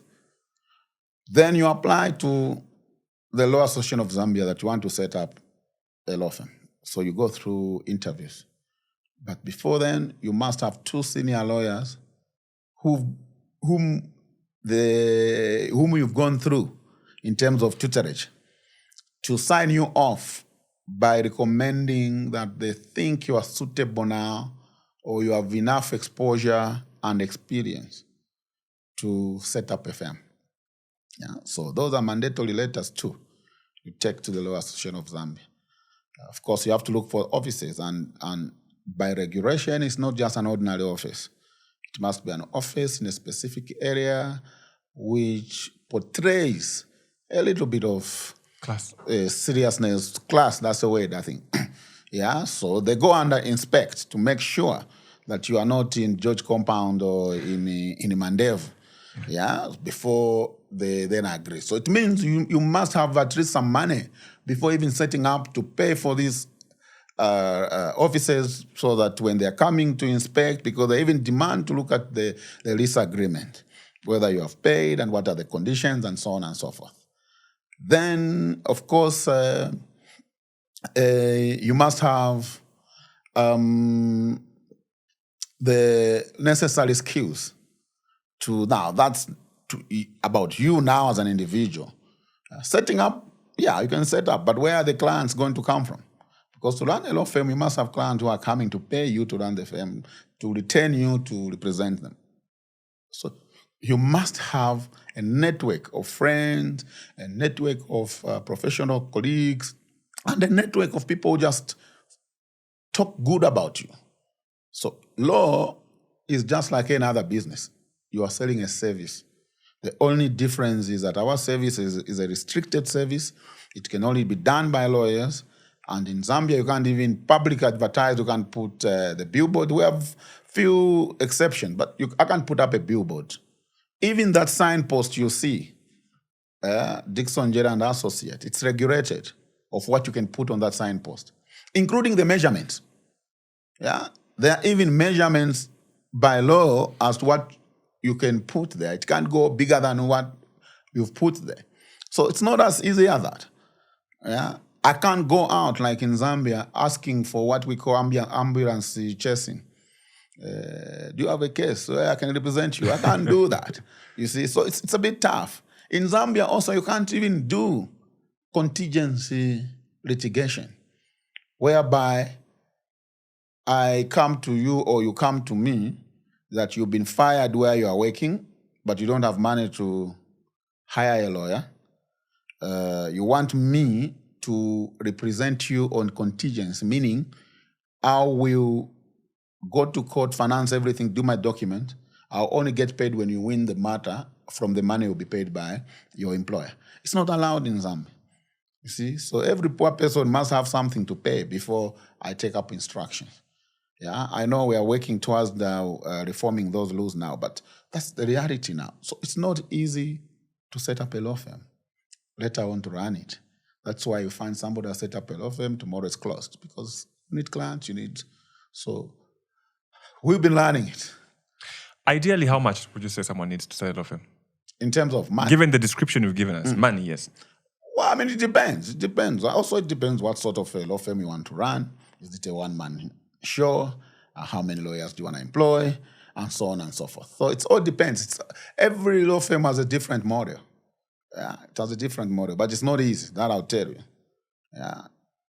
then you apply to the Law Association of Zambia that you want to set up a law firm. So you go through interviews. But before then, you must have 2 senior lawyers whom you've gone through in terms of tutorage to sign you off by recommending that they think you are suitable now or you have enough exposure and experience to set up a firm. Yeah, so those are mandatory letters too. You take to the Law Association of Zambia. Of course, you have to look for offices, and by regulation, it's not just an ordinary office. It must be an office in a specific area which portrays a little bit of class, seriousness. Class, that's the word, I think. Yeah, so they go under inspect to make sure that you are not in George Compound or in Mandev, yeah, before they then agree. So it means you must have at least some money before even setting up to pay for these offices, so that when they're coming to inspect, because they even demand to look at the lease agreement, whether you have paid and what are the conditions and so on and so forth. Then, of course, you must have the necessary skills that's about you now as an individual. Setting up, yeah, you can set up, but where are the clients going to come from? Because to run a law firm, you must have clients who are coming to pay you to run the firm, to retain you, to represent them. So you must have a network of friends, a network of professional colleagues, and a network of people who just talk good about you. So law is just like any other business. You are selling a service. The only difference is that our service is a restricted service. It can only be done by lawyers. And in Zambia, you can't even public advertise. You can't put the billboard. We have few exceptions, but I can't put up a billboard. Even that signpost you see, Dickson, Jere and Associate, it's regulated of what you can put on that signpost, including the measurements. Yeah, there are even measurements by law as to what you can put there. It can't go bigger than what you've put there. So it's not as easy as that. Yeah, I can't go out like in Zambia asking for what we call ambulance chasing. Do you have a case where I can represent you? I can't do that. You see, so it's a bit tough. In Zambia also, you can't even do contingency litigation, whereby I come to you or you come to me that you've been fired where you are working, but you don't have money to hire a lawyer. You want me to represent you on contingency, meaning I will go to court, finance everything, do my document. I'll only get paid when you win the matter from the money you'll be paid by your employer. It's not allowed in Zambia. You see? So every poor person must have something to pay before I take up instructions. Yeah, I know we are working towards now reforming those laws now, but that's the reality now. So it's not easy to set up a law firm, let alone to run it. That's why you find somebody that set up a law firm, tomorrow it's closed, because you need clients, so we've been learning it. Ideally, how much would you say someone needs to set a law firm? In terms of money? Given the description you've given us, money, yes. Well, I mean, it depends. It depends. Also, it depends what sort of a law firm you want to run. Is it a one-man show? How many lawyers do you want to employ? And so on and so forth. So it all depends. Every law firm has a different model. Yeah, it has a different model, but it's not easy. That I'll tell you. Yeah,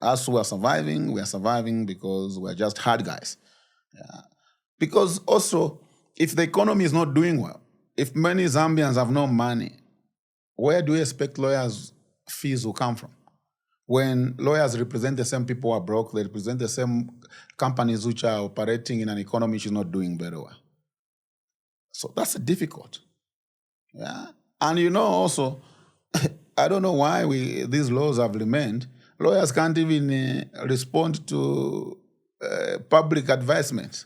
us who are surviving, we are surviving because we're just hard guys. Yeah, because also, if the economy is not doing well, if many Zambians have no money, where do you expect lawyers' fees will come from? When lawyers represent the same people who are broke, they represent the same companies which are operating in an economy which is not doing very well. So that's difficult. Yeah. And also, I don't know why these laws have remained. Lawyers can't even respond to public advertisements,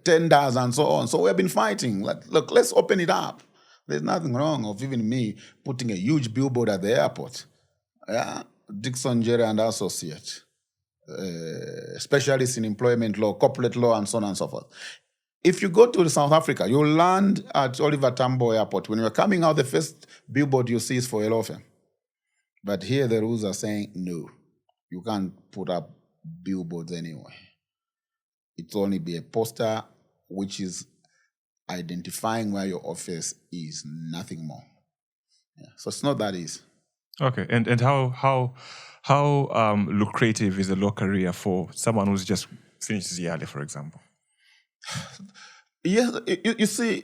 tenders, and so on. So we've been fighting. Look, let's open it up. There's nothing wrong of even me putting a huge billboard at the airport. Yeah, Dickson, Jere, and Associates, specialists in employment law, corporate law, and so on and so forth. If you go to South Africa, you land at Oliver Tambo Airport. When you're coming out, the first billboard you see is for a law firm. But here the rules are saying, no, you can't put up billboards anywhere. It's only be a poster which is identifying where your office is, nothing more. Yeah. So it's not that easy. Okay, and how lucrative is a law career for someone who's just finished Yale, for example? Yes, you see,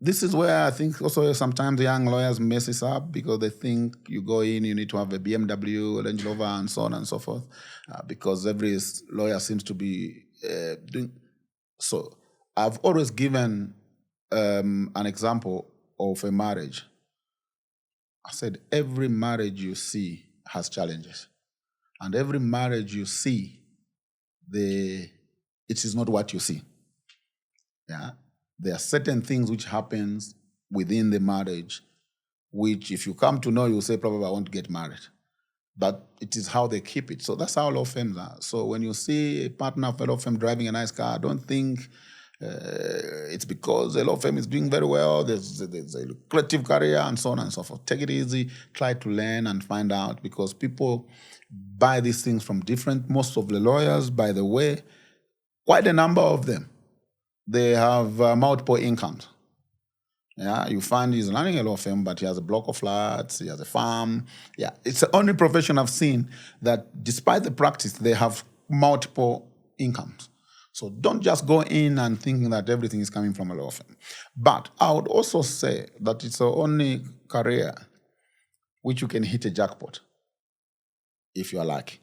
this is where I think also sometimes the young lawyers mess this up because they think you go in, you need to have a BMW, a Range Rover, and so on and so forth, because every lawyer seems to be doing. So I've always given an example of a marriage. I said every marriage you see has challenges, and every marriage you see, it is not what you see. Yeah, there are certain things which happens within the marriage, which if you come to know, you'll say, probably I won't get married. But it is how they keep it. So that's how law firms are. So when you see a partner of a law firm driving a nice car, don't think it's because the law firm is doing very well, there's a lucrative career, and so on and so forth. Take it easy, try to learn and find out, because people buy these things from most of the lawyers, by the way, quite a number of them, they have multiple incomes. Yeah, you find he's running a law firm, but he has a block of flats, he has a farm. Yeah, it's the only profession I've seen that despite the practice, they have multiple incomes. So don't just go in and thinking that everything is coming from a law firm. But I would also say that it's the only career which you can hit a jackpot if you are lucky.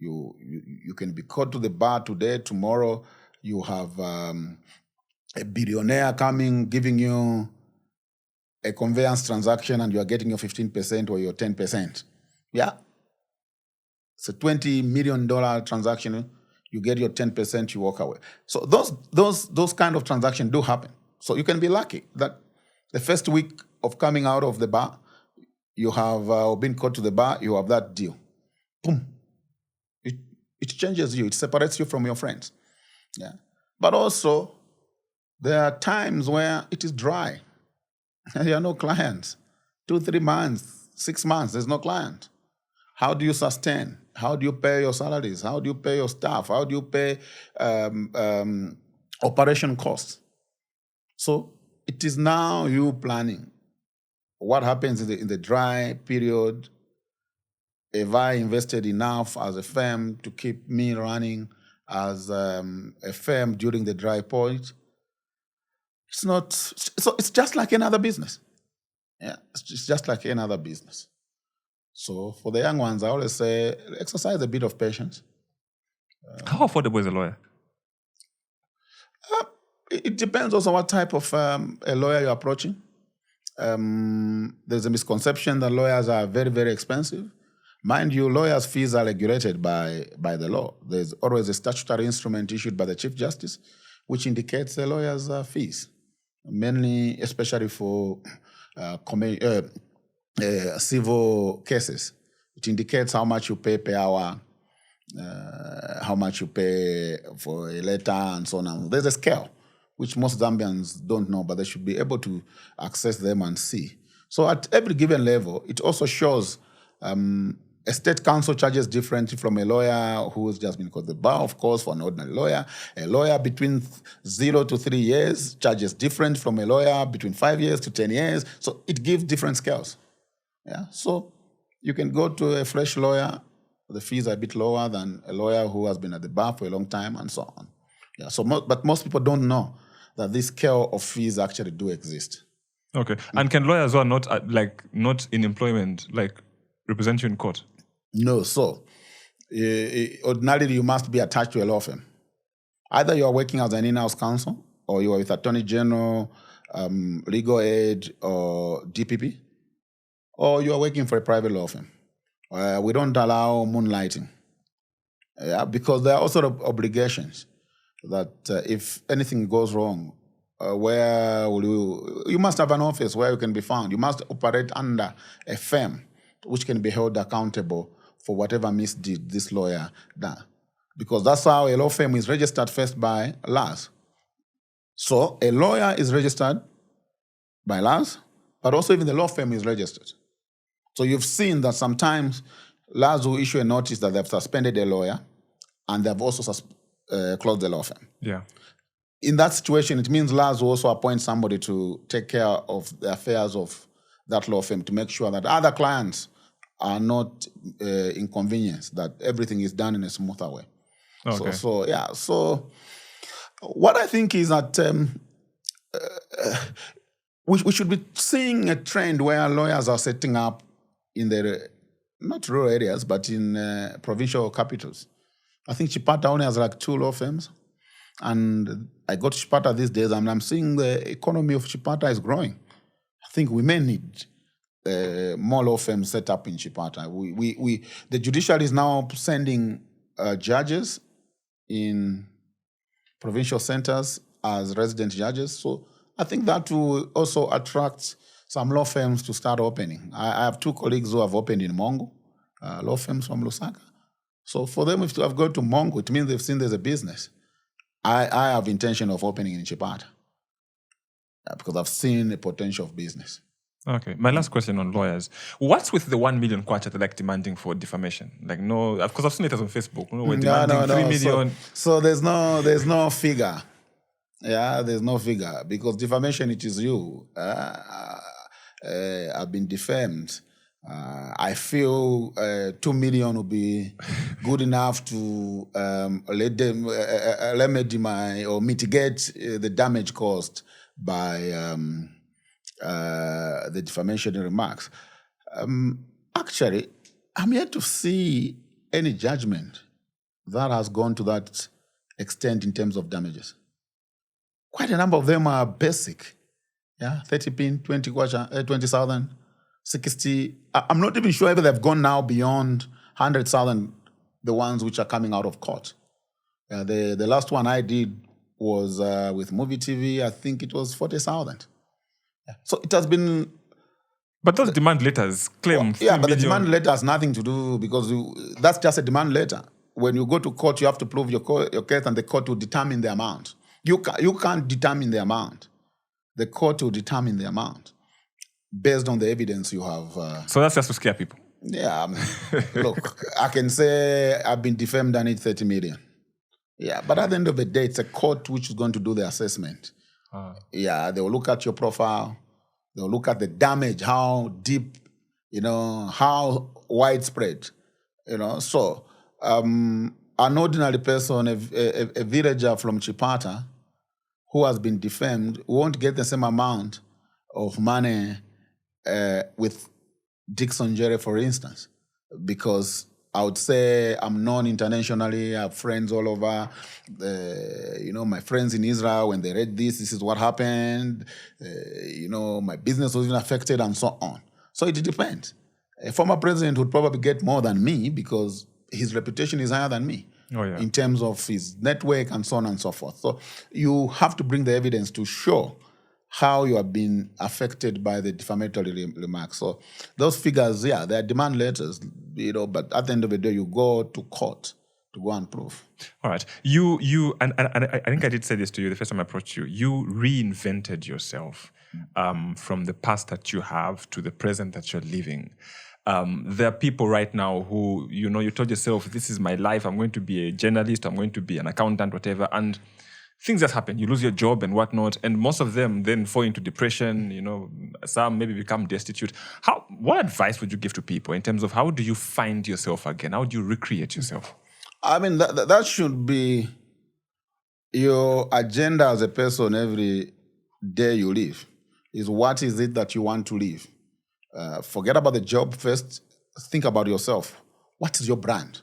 You can be called to the bar today, tomorrow you have a billionaire coming, giving you a conveyance transaction, and you are getting your 15% or your 10%. Yeah. It's a $20 million transaction. You get your 10%, you walk away. So those kind of transactions do happen. So you can be lucky that the first week of coming out of the bar, you have been called to the bar, you have that deal. Boom. It changes you. It separates you from your friends. Yeah. But also, there are times where it is dry. There are no clients. 2-3 months, 6 months, there's no client. How do you sustain? How do you pay your salaries? How do you pay your staff? How do you pay operation costs? So it is now you planning. What happens in the dry period? Have I invested enough as a firm to keep me running as a firm during the dry point? It's not. So it's just like another business. Yeah, it's just like another business. So for the young ones, I always say exercise a bit of patience. How affordable is a lawyer? It depends also what type of a lawyer you're approaching. There's a misconception that lawyers are very, very expensive. Mind you, lawyers' fees are regulated by the law. There's always a statutory instrument issued by the Chief Justice, which indicates the lawyer's fees, mainly, especially for civil cases. It indicates how much you pay per hour, how much you pay for a letter, and so on. There's a scale, which most Zambians don't know, but they should be able to access them and see. So at every given level, it also shows a state counsel charges differently from a lawyer who has just been called the bar, of course, for an ordinary lawyer. A lawyer between 0 to 3 years charges different from a lawyer between 5 years to 10 years. So it gives different scales. Yeah. So you can go to a fresh lawyer, the fees are a bit lower than a lawyer who has been at the bar for a long time, and so on. Yeah. So, but most people don't know that this scale of fees actually do exist. Okay. And can lawyers who are not not in employment represent you in court? No. So, ordinarily, you must be attached to a law firm. Either you are working as an in-house counsel, or you are with Attorney General, legal aid, or DPP, or you are working for a private law firm. We don't allow moonlighting, because there are also obligations that if anything goes wrong, where will you must have an office where you can be found. You must operate under a firm which can be held accountable for whatever misdeed this lawyer done. Because that's how a law firm is registered first by LAS. So a lawyer is registered by LAS, but also even the law firm is registered. So you've seen that sometimes LAS will issue a notice that they've suspended a lawyer, and they've also closed the law firm. Yeah. In that situation, it means LAS will also appoint somebody to take care of the affairs of that law firm to make sure that other clients are not inconvenienced, that everything is done in a smoother way. Okay. So what I think is that we should be seeing a trend where lawyers are setting up in the, not rural areas, but in provincial capitals. I think Chipata only has like 2 law firms. And I go to Chipata these days, and I'm seeing the economy of Chipata is growing. I think we may need more law firms set up in Chipata. The judiciary is now sending judges in provincial centers as resident judges. So I think that will also attract some law firms to start opening. I have 2 colleagues who have opened in Mongo, law firms from Lusaka. So for them, if to have gone to Mongo, it means they've seen there's a business. I have intention of opening in Chipata because I've seen the potential of business. Okay. My last question on lawyers. What's with the 1 million kwacha they're like demanding for defamation? Like, no, of course I've seen it on Facebook. No, we're demanding 3 million. So there's no figure. Yeah, there's no figure because defamation, it is you. I've been defamed. I feel 2 million would be good enough to remedy or mitigate the damage caused by the defamation remarks. Actually, I'm yet to see any judgment that has gone to that extent in terms of damages. Quite a number of them are basic. Yeah, 30 pin, 20,000. 60. I'm not even sure if they've gone now beyond 100,000, the ones which are coming out of court. The last one I did was with Movie TV. I think it was 40,000. So it has been. But those demand letters claim. But the demand letter has nothing to do because that's just a demand letter. When you go to court, you have to prove your case, and the court will determine the amount. You can't determine the amount. The court will determine the amount based on the evidence you have. So that's just to scare people. Yeah. Look, I can say I've been defamed and it's 30 million. Yeah, but at the end of the day, it's a court which is going to do the assessment. Yeah, they will look at your profile. They will look at the damage, how deep, how widespread, So an ordinary person, a villager from Chipata who has been defamed won't get the same amount of money with Dickson, Jere, for instance, because I would say I'm known internationally. I have friends all over. My friends in Israel, when they read this is what happened. My business was even affected and so on. So it depends. A former president would probably get more than me because his reputation is higher than me in terms of his network and so on and so forth. So you have to bring the evidence to show how you have been affected by the defamatory remarks. So those figures, they are demand letters, but at the end of the day, you go to court to go and prove. All right. You and I think I did say this to you the first time I approached you. You reinvented yourself from the past that you have to the present that you're living. There are people right now who, you told yourself, this is my life. I'm going to be a journalist. I'm going to be an accountant, whatever. And things just happen. You lose your job and whatnot, and most of them then fall into depression. Some maybe become destitute. What advice would you give to people in terms of how do you find yourself again? How do you recreate yourself? I mean, that should be your agenda as a person every day you live. Is what is it that you want to live? Forget about the job first. think about yourself. What is your brand?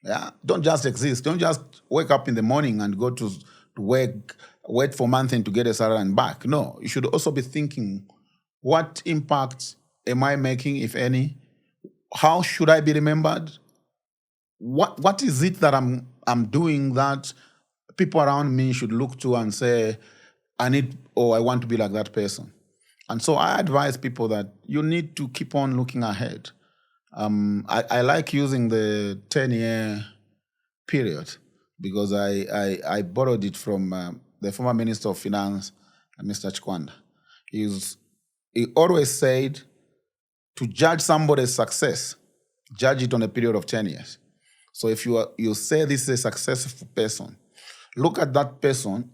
Yeah, don't just exist. Don't just wake up in the morning and go to work, wait for month end to get a salary and back. No, you should also be thinking, what impact am I making, if any? How should I be remembered? What is it that I'm doing that people around me should look to and say, I want to be like that person? And so I advise people that you need to keep on looking ahead. I like using the 10-year period because I borrowed it from the former Minister of Finance, Mr. Chikwanda. He always said, to judge somebody's success, judge it on a period of 10 years. So if you say this is a successful person, look at that person,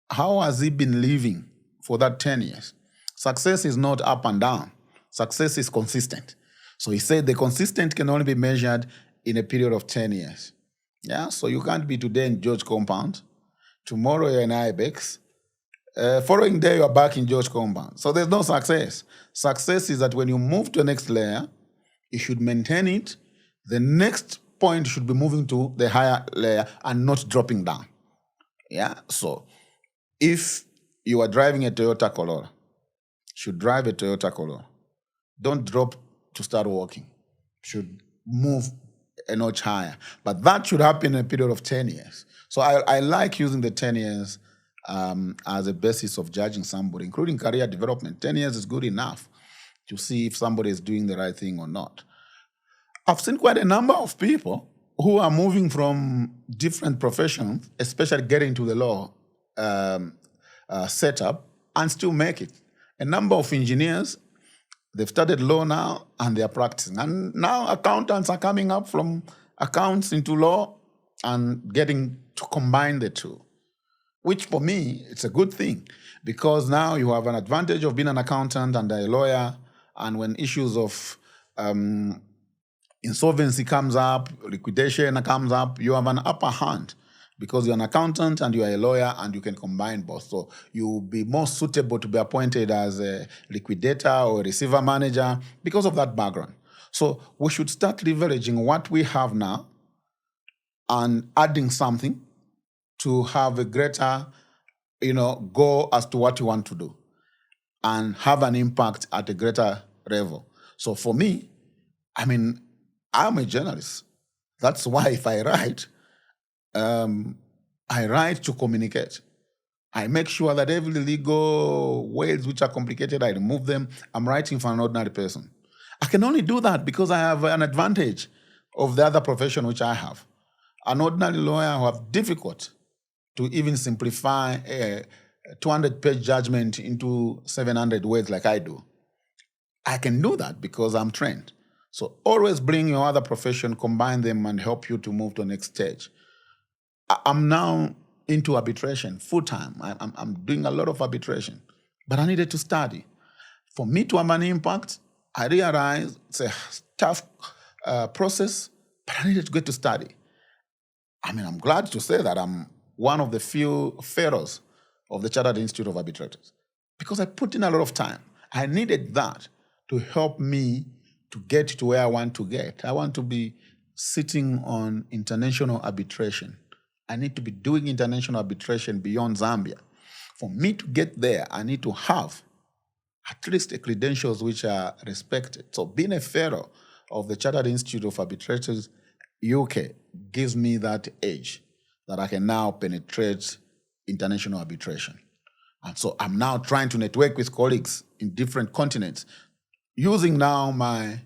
how has he been living for that 10 years? Success is not up and down. Success is consistent. So he said the consistent can only be measured in a period of 10 years. Yeah, so you can't be today in George Compound, tomorrow you're in Ibex, following day you're back in George Compound. So there's no success. Success is that when you move to the next layer, you should maintain it. The next point should be moving to the higher layer and not dropping down. Yeah, so if you are driving a Toyota Corolla, you should drive a Toyota Corolla. Don't drop to start walking. Should move a notch higher. But that should happen in a period of 10 years. So I like using the 10 years as a basis of judging somebody, including career development. 10 years is good enough to see if somebody is doing the right thing or not. I've seen quite a number of people who are moving from different professions, especially getting into the law setup, and still make it. A number of engineers, they've studied law now and they're practicing. And now accountants are coming up from accounts into law and getting to combine the two, which for me, it's a good thing because now you have an advantage of being an accountant and a lawyer. And when issues of insolvency comes up, liquidation comes up, you have an upper hand because you're an accountant and you are a lawyer and you can combine both. So you'll be more suitable to be appointed as a liquidator or a receiver manager because of that background. So we should start leveraging what we have now and adding something to have a greater, goal as to what you want to do and have an impact at a greater level. So for me, I'm a journalist. That's why if I write to communicate. I make sure that every legal words which are complicated, I remove them. I'm writing for an ordinary person. I can only do that because I have an advantage of the other profession which I have. An ordinary lawyer who have difficult to even simplify a 200-page judgment into 700 words like I do. I can do that because I'm trained. So always bring your other profession, combine them, and help you to move to the next stage. I'm now into arbitration full-time. I'm doing a lot of arbitration, but I needed to study. For me to have an impact, I realized it's a tough process, but I needed to get to study. I'm glad to say that I'm one of the few fellows of the Chartered Institute of Arbitrators because I put in a lot of time. I needed that to help me to get to where I want to get. I want to be sitting on international arbitration. I need to be doing international arbitration beyond Zambia. For me to get there, I need to have at least the credentials which are respected. So being a fellow of the Chartered Institute of Arbitrators UK gives me that edge that I can now penetrate international arbitration. And so I'm now trying to network with colleagues in different continents using now my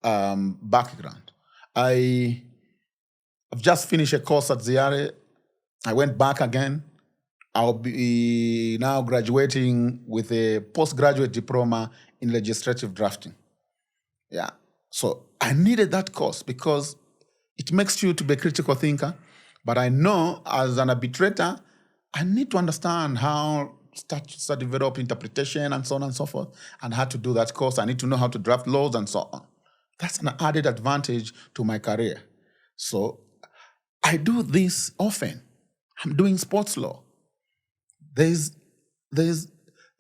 background. I've just finished a course at Jere. I went back again. I'll be now graduating with a postgraduate diploma in legislative drafting. Yeah. So I needed that course because it makes you to be a critical thinker. But I know as an arbitrator, I need to understand how statutes are developed, interpretation, and so on and so forth, and how to do that course. I need to know how to draft laws and so on. That's an added advantage to my career. So I do this often. I'm doing sports law. There's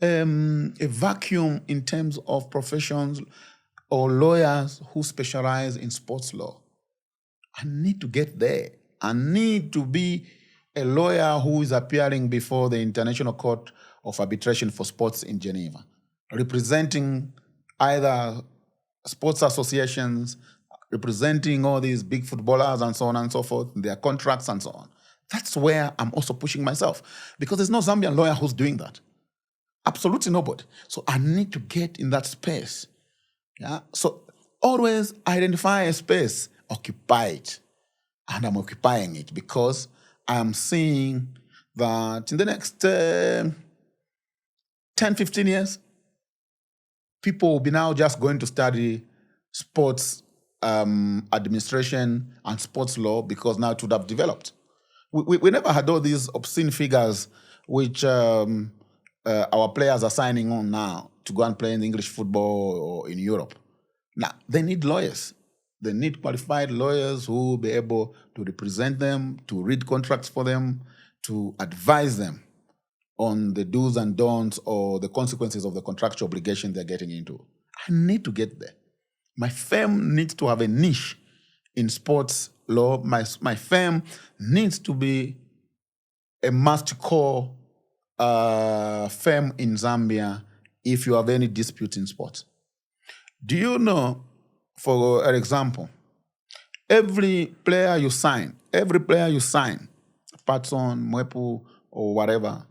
a vacuum in terms of professions or lawyers who specialize in sports law. I need to get there. I need to be a lawyer who is appearing before the International Court of Arbitration for Sports in Geneva, representing either sports associations, representing all these big footballers and so on and so forth, their contracts and so on. That's where I'm also pushing myself, because there's no Zambian lawyer who's doing that. Absolutely nobody. So I need to get in that space. Yeah. So always identify a space, occupy it. And I'm occupying it because I'm seeing that in the next 10, 15 years, people will be now just going to study sports administration and sports law because now it would have developed. We never had all these obscene figures which our players are signing on now to go and play in English football or in Europe. Now, they need lawyers. They need qualified lawyers who will be able to represent them, to read contracts for them, to advise them on the do's and don'ts or the consequences of the contractual obligation they're getting into. I need to get there. My firm needs to have a niche in sports law. My firm needs to be a must-call firm in Zambia if you have any dispute in sports. Do you know, for example, every player you sign, Patson, Mwepu, or whatever,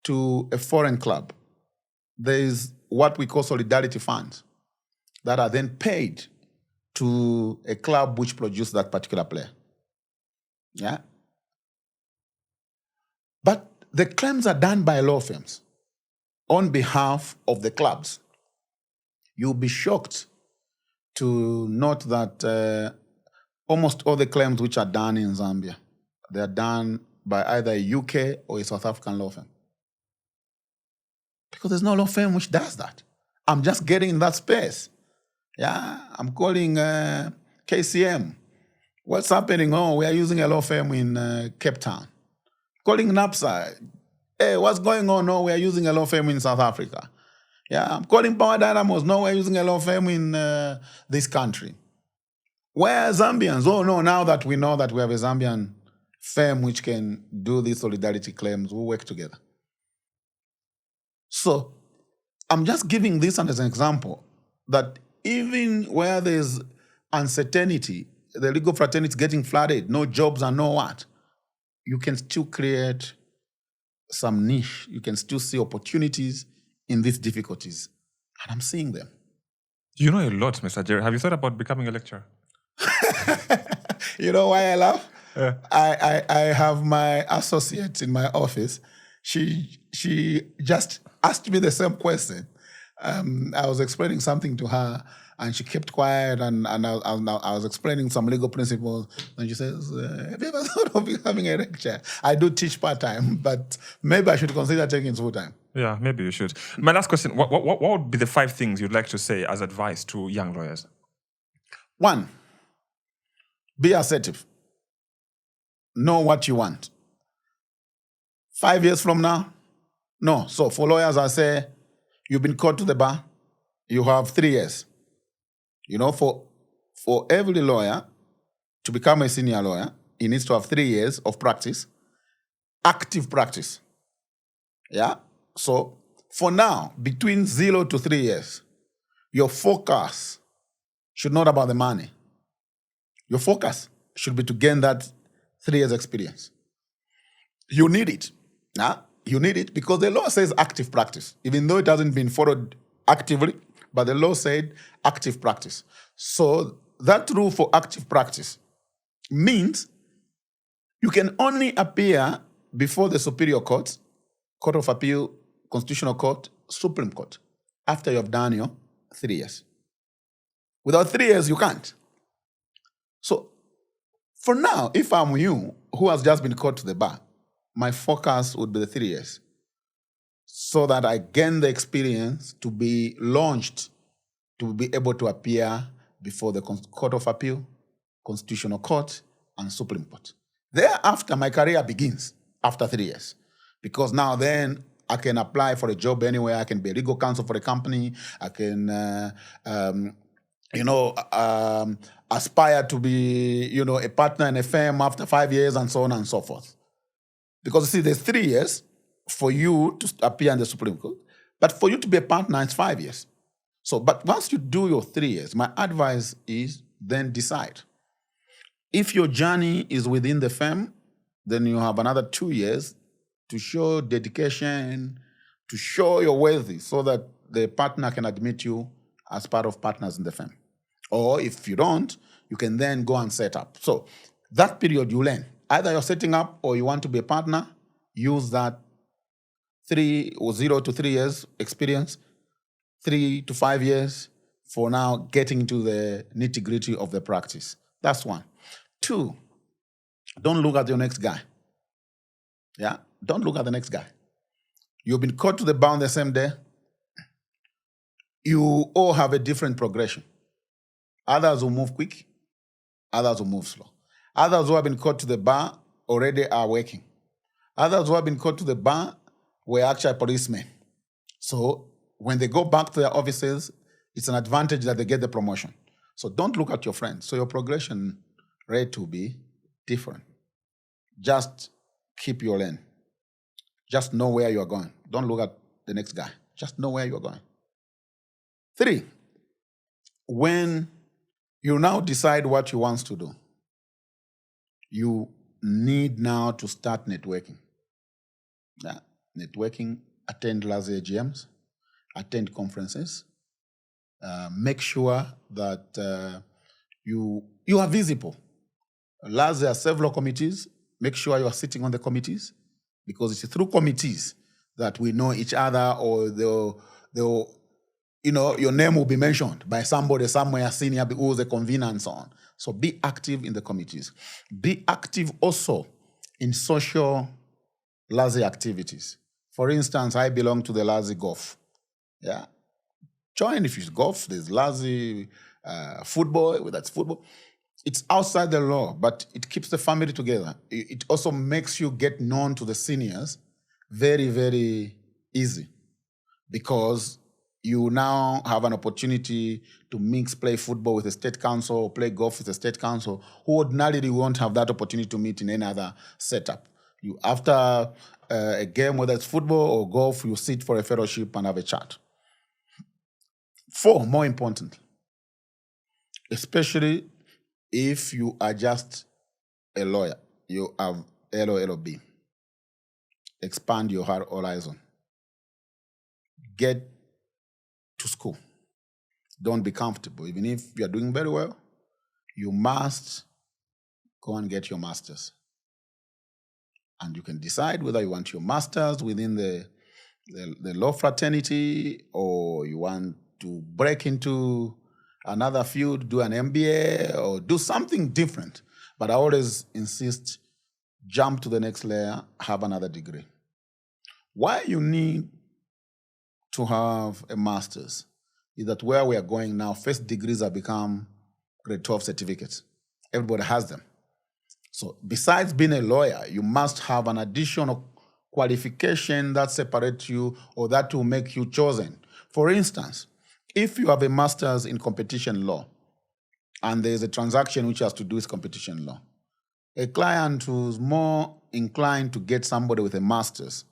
to a foreign club, there is what we call solidarity funds that are then paid to a club which produced that particular player. Yeah? But the claims are done by law firms on behalf of the clubs. You'll be shocked to note that almost all the claims which are done in Zambia, they are done by either a UK or a South African law firm. Because there's no law firm which does that. I'm just getting in that space. Yeah, I'm calling KCM. What's happening? Oh, we are using a law firm in Cape Town. Calling NAPSA. Hey, what's going on? No, we are using a law firm in South Africa. Yeah, I'm calling Power Dynamos. No, we're using a law firm in this country. Where are Zambians? Oh, no, now that we know that we have a Zambian firm which can do these solidarity claims, we'll work together. So I'm just giving this as an example that even where there's uncertainty, the legal fraternity is getting flooded, no jobs and no what, you can still create some niche. You can still see opportunities in these difficulties. And I'm seeing them. You know a lot, Mr. Jere. Have you thought about becoming a lecturer? You know why I laugh? Yeah. I have my associate in my office. She just asked me the same question. I was explaining something to her, and she kept quiet, and I was explaining some legal principles, and she says, have you ever thought of becoming a lecturer? I do teach part-time, but maybe I should consider taking full-time. Yeah, maybe you should. My last question, what would be the 5 things you'd like to say as advice to young lawyers? 1, be assertive. Know what you want. 5 years from now? No. So for lawyers, I say, you've been called to the bar, you have 3 years. You know, for every lawyer to become a senior lawyer, he needs to have 3 years of practice, active practice. Yeah? So for now, between 0 to 3 years, your focus should not about the money. Your focus should be to gain that 3 years experience. You need it. Yeah? You need it because the law says active practice, even though it hasn't been followed actively, but the law said active practice. So that rule for active practice means you can only appear before the Superior Court, Court of Appeal, Constitutional Court, Supreme Court, after you have done your 3 years. Without 3 years, you can't. So for now, if I'm you, who has just been called to the bar, my focus would be the 3 years so that I gain the experience to be launched, to be able to appear before the Court of Appeal, Constitutional Court, and Supreme Court. Thereafter, my career begins after 3 years because now then I can apply for a job anywhere. I can be a legal counsel for a company. I can, aspire to be, a partner in a firm after 5 years and so on and so forth. Because, see, there's 3 years for you to appear in the Supreme Court. But for you to be a partner, it's 5 years. So, but once you do your 3 years, my advice is then decide. If your journey is within the firm, then you have another 2 years to show dedication, to show you're worthy so that the partner can admit you as part of partners in the firm. Or if you don't, you can then go and set up. So that period you learn. Either you're setting up or you want to be a partner, use that 0 to 3 years experience, 3 to 5 years for now getting into the nitty-gritty of the practice. That's one. 2, don't look at your next guy. Yeah? Don't look at the next guy. You've been called to the bar on the same day. You all have a different progression. Others will move quick. Others will move slow. Others who have been called to the bar already are working. Others who have been called to the bar were actually policemen. So when they go back to their offices, it's an advantage that they get the promotion. So don't look at your friends. So your progression rate will be different. Just keep your lane. Just know where you're going. Don't look at the next guy. Just know where you're going. 3, when you now decide what you want to do, you need now to start networking. Yeah. Networking, attend LASI AGMs, attend conferences, make sure that you are visible. LASI has several committees. Make sure you are sitting on the committees, because it's through committees that we know each other, or your name will be mentioned by somebody somewhere senior who's a convener and so on. So be active in the committees. Be active also in social LASI activities. For instance, I belong to the LASI Golf. Yeah. Join if it's golf. There's LASI football, that's football. It's outside the law, but it keeps the family together. It also makes you get known to the seniors very, very easy, because you now have an opportunity to play football with the state council, or play golf with the state council, who ordinarily won't have that opportunity to meet in any other setup. You, after a game, whether it's football or golf, you sit for a fellowship and have a chat. 4, more important, especially if you are just a lawyer, you have LLB. Expand your horizon. Get to school. Don't be comfortable. Even if you're doing very well, you must go and get your master's. And you can decide whether you want your master's within the law fraternity, or you want to break into another field, do an MBA, or do something different. But I always insist, jump to the next layer, have another degree. Why you need to have a master's is that where we are going now, first degrees have become grade 12 certificates. Everybody has them. So besides being a lawyer, you must have an additional qualification that separates you, or that will make you chosen. For instance, if you have a master's in competition law, and there's a transaction which has to do with competition law, a client who's more inclined to get somebody with a master's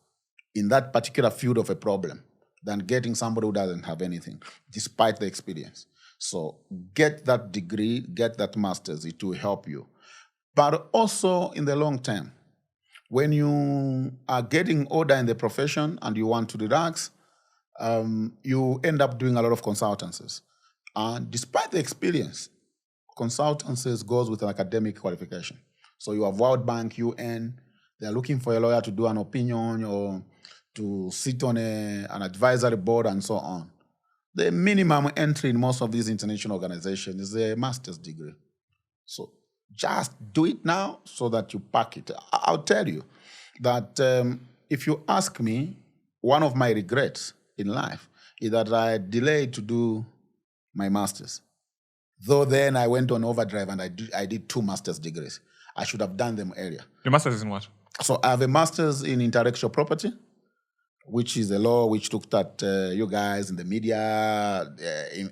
in that particular field of a problem than getting somebody who doesn't have anything, despite the experience. So get that degree, get that master's, it will help you. But also in the long term, when you are getting older in the profession and you want to relax, you end up doing a lot of consultancies. And despite the experience, consultancies goes with an academic qualification. So you have World Bank, UN, they're looking for a lawyer to do an opinion or to sit on an advisory board and so on. The minimum entry in most of these international organizations is a master's degree. So just do it now so that you pack it. I'll tell you that if you ask me, one of my regrets in life is that I delayed to do my master's. Though then I went on overdrive and I did 2 master's degrees. I should have done them earlier. Your master's is in what? So I have a master's in intellectual property, which is a law which looked at you guys in the media,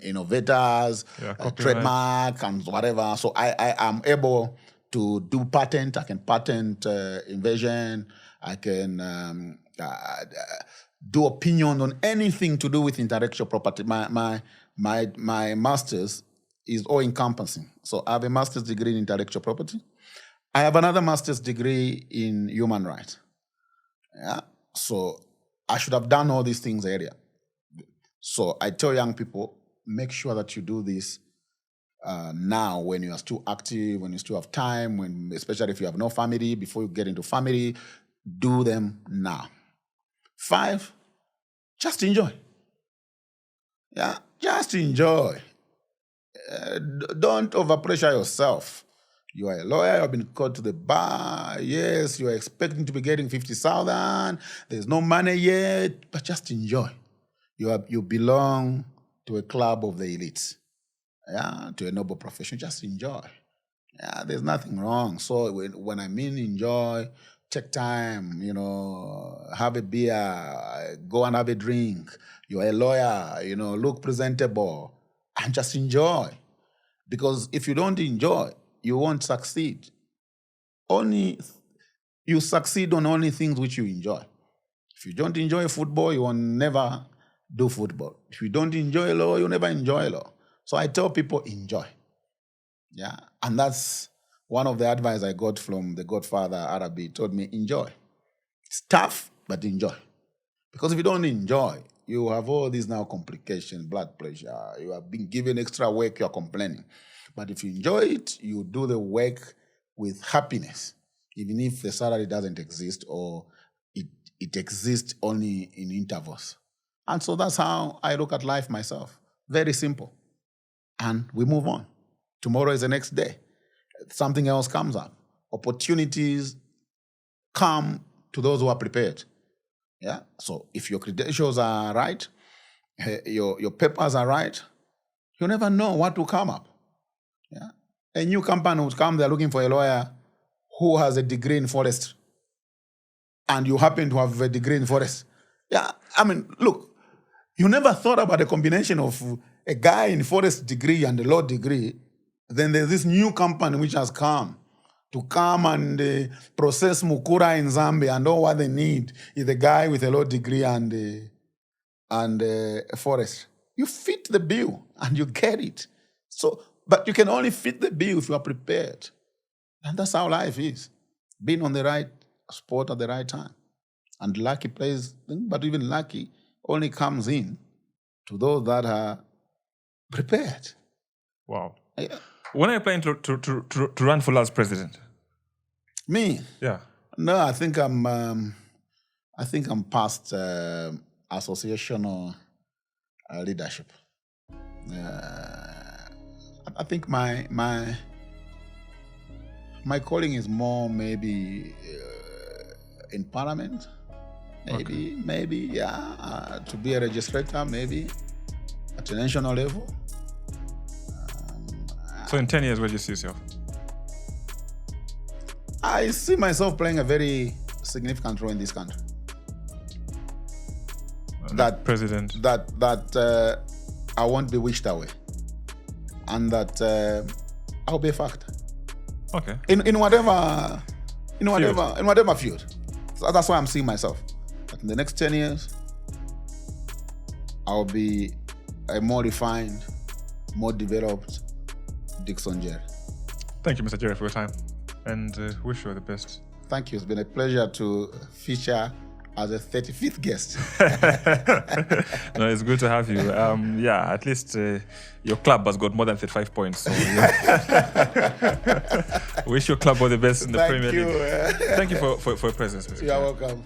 innovators, trademark and whatever. So I am able to do patent. I can patent invasion. I can do opinion on anything to do with intellectual property. My master's is all encompassing. So I have a master's degree in intellectual property. I have another master's degree in human rights. Yeah. So I should have done all these things earlier. So I tell young people, make sure that you do this now when you are still active, when you still have time, especially if you have no family, before you get into family, do them now. 5, just enjoy. Yeah, just enjoy. Don't overpressure yourself. You are a lawyer, you have been called to the bar. Yes, you are expecting to be getting 50,000. There's no money yet, but just enjoy. You belong to a club of the elites. Yeah, to a noble profession. Just enjoy. Yeah, there's nothing wrong. So when I mean enjoy, take time, have a beer, go and have a drink. You're a lawyer, look presentable, and just enjoy. Because if you don't enjoy, you won't succeed. You succeed on only things which you enjoy. If you don't enjoy football, you will never do football. If you don't enjoy law, you'll never enjoy law. So I tell people, enjoy. Yeah, and that's one of the advice I got from the Godfather Arabi. He told me, enjoy. It's tough, but enjoy. Because if you don't enjoy, you have all these now complications, blood pressure, you have been given extra work, you're complaining. But if you enjoy it, you do the work with happiness, even if the salary doesn't exist or it exists only in intervals. And so that's how I look at life myself. Very simple. And we move on. Tomorrow is the next day. Something else comes up. Opportunities come to those who are prepared. Yeah. So if your credentials are right, your papers are right, you never know what will come up. Yeah. A new company would come, they're looking for a lawyer who has a degree in forestry. And you happen to have a degree in forest. Yeah. I mean, look, you never thought about a combination of a guy in forest degree and a law degree. Then there's this new company which has come and process mukura in Zambia, and all what they need is a guy with a law degree and a forest. You fit the bill and you get it. So, but you can only fit the bill if you are prepared. And that's how life is. Being on the right spot at the right time. And lucky plays, but even lucky only comes in to those that are prepared. Wow. Yeah. When are you planning to run for last president? Me? Yeah. No, I think I'm past associational leadership. I think my calling is more maybe in parliament. Maybe, to be a registrator, maybe at a national level. So in 10 years, where do you see yourself? I see myself playing a very significant role in this country. That president. That I won't be wished away, and that I'll be a factor. Okay. In whatever field. So that's why I'm seeing myself. But in the next 10 years, I'll be a more refined, more developed Dickson Jere. Thank you, Mr. Jere, for your time, and wish you all the best. Thank you. It's been a pleasure to feature as a 35th guest. No, it's good to have you. At least your club has got more than 35 points. So wish your club all the best in the Premier League. Thank you for your presence, Mr. You're welcome.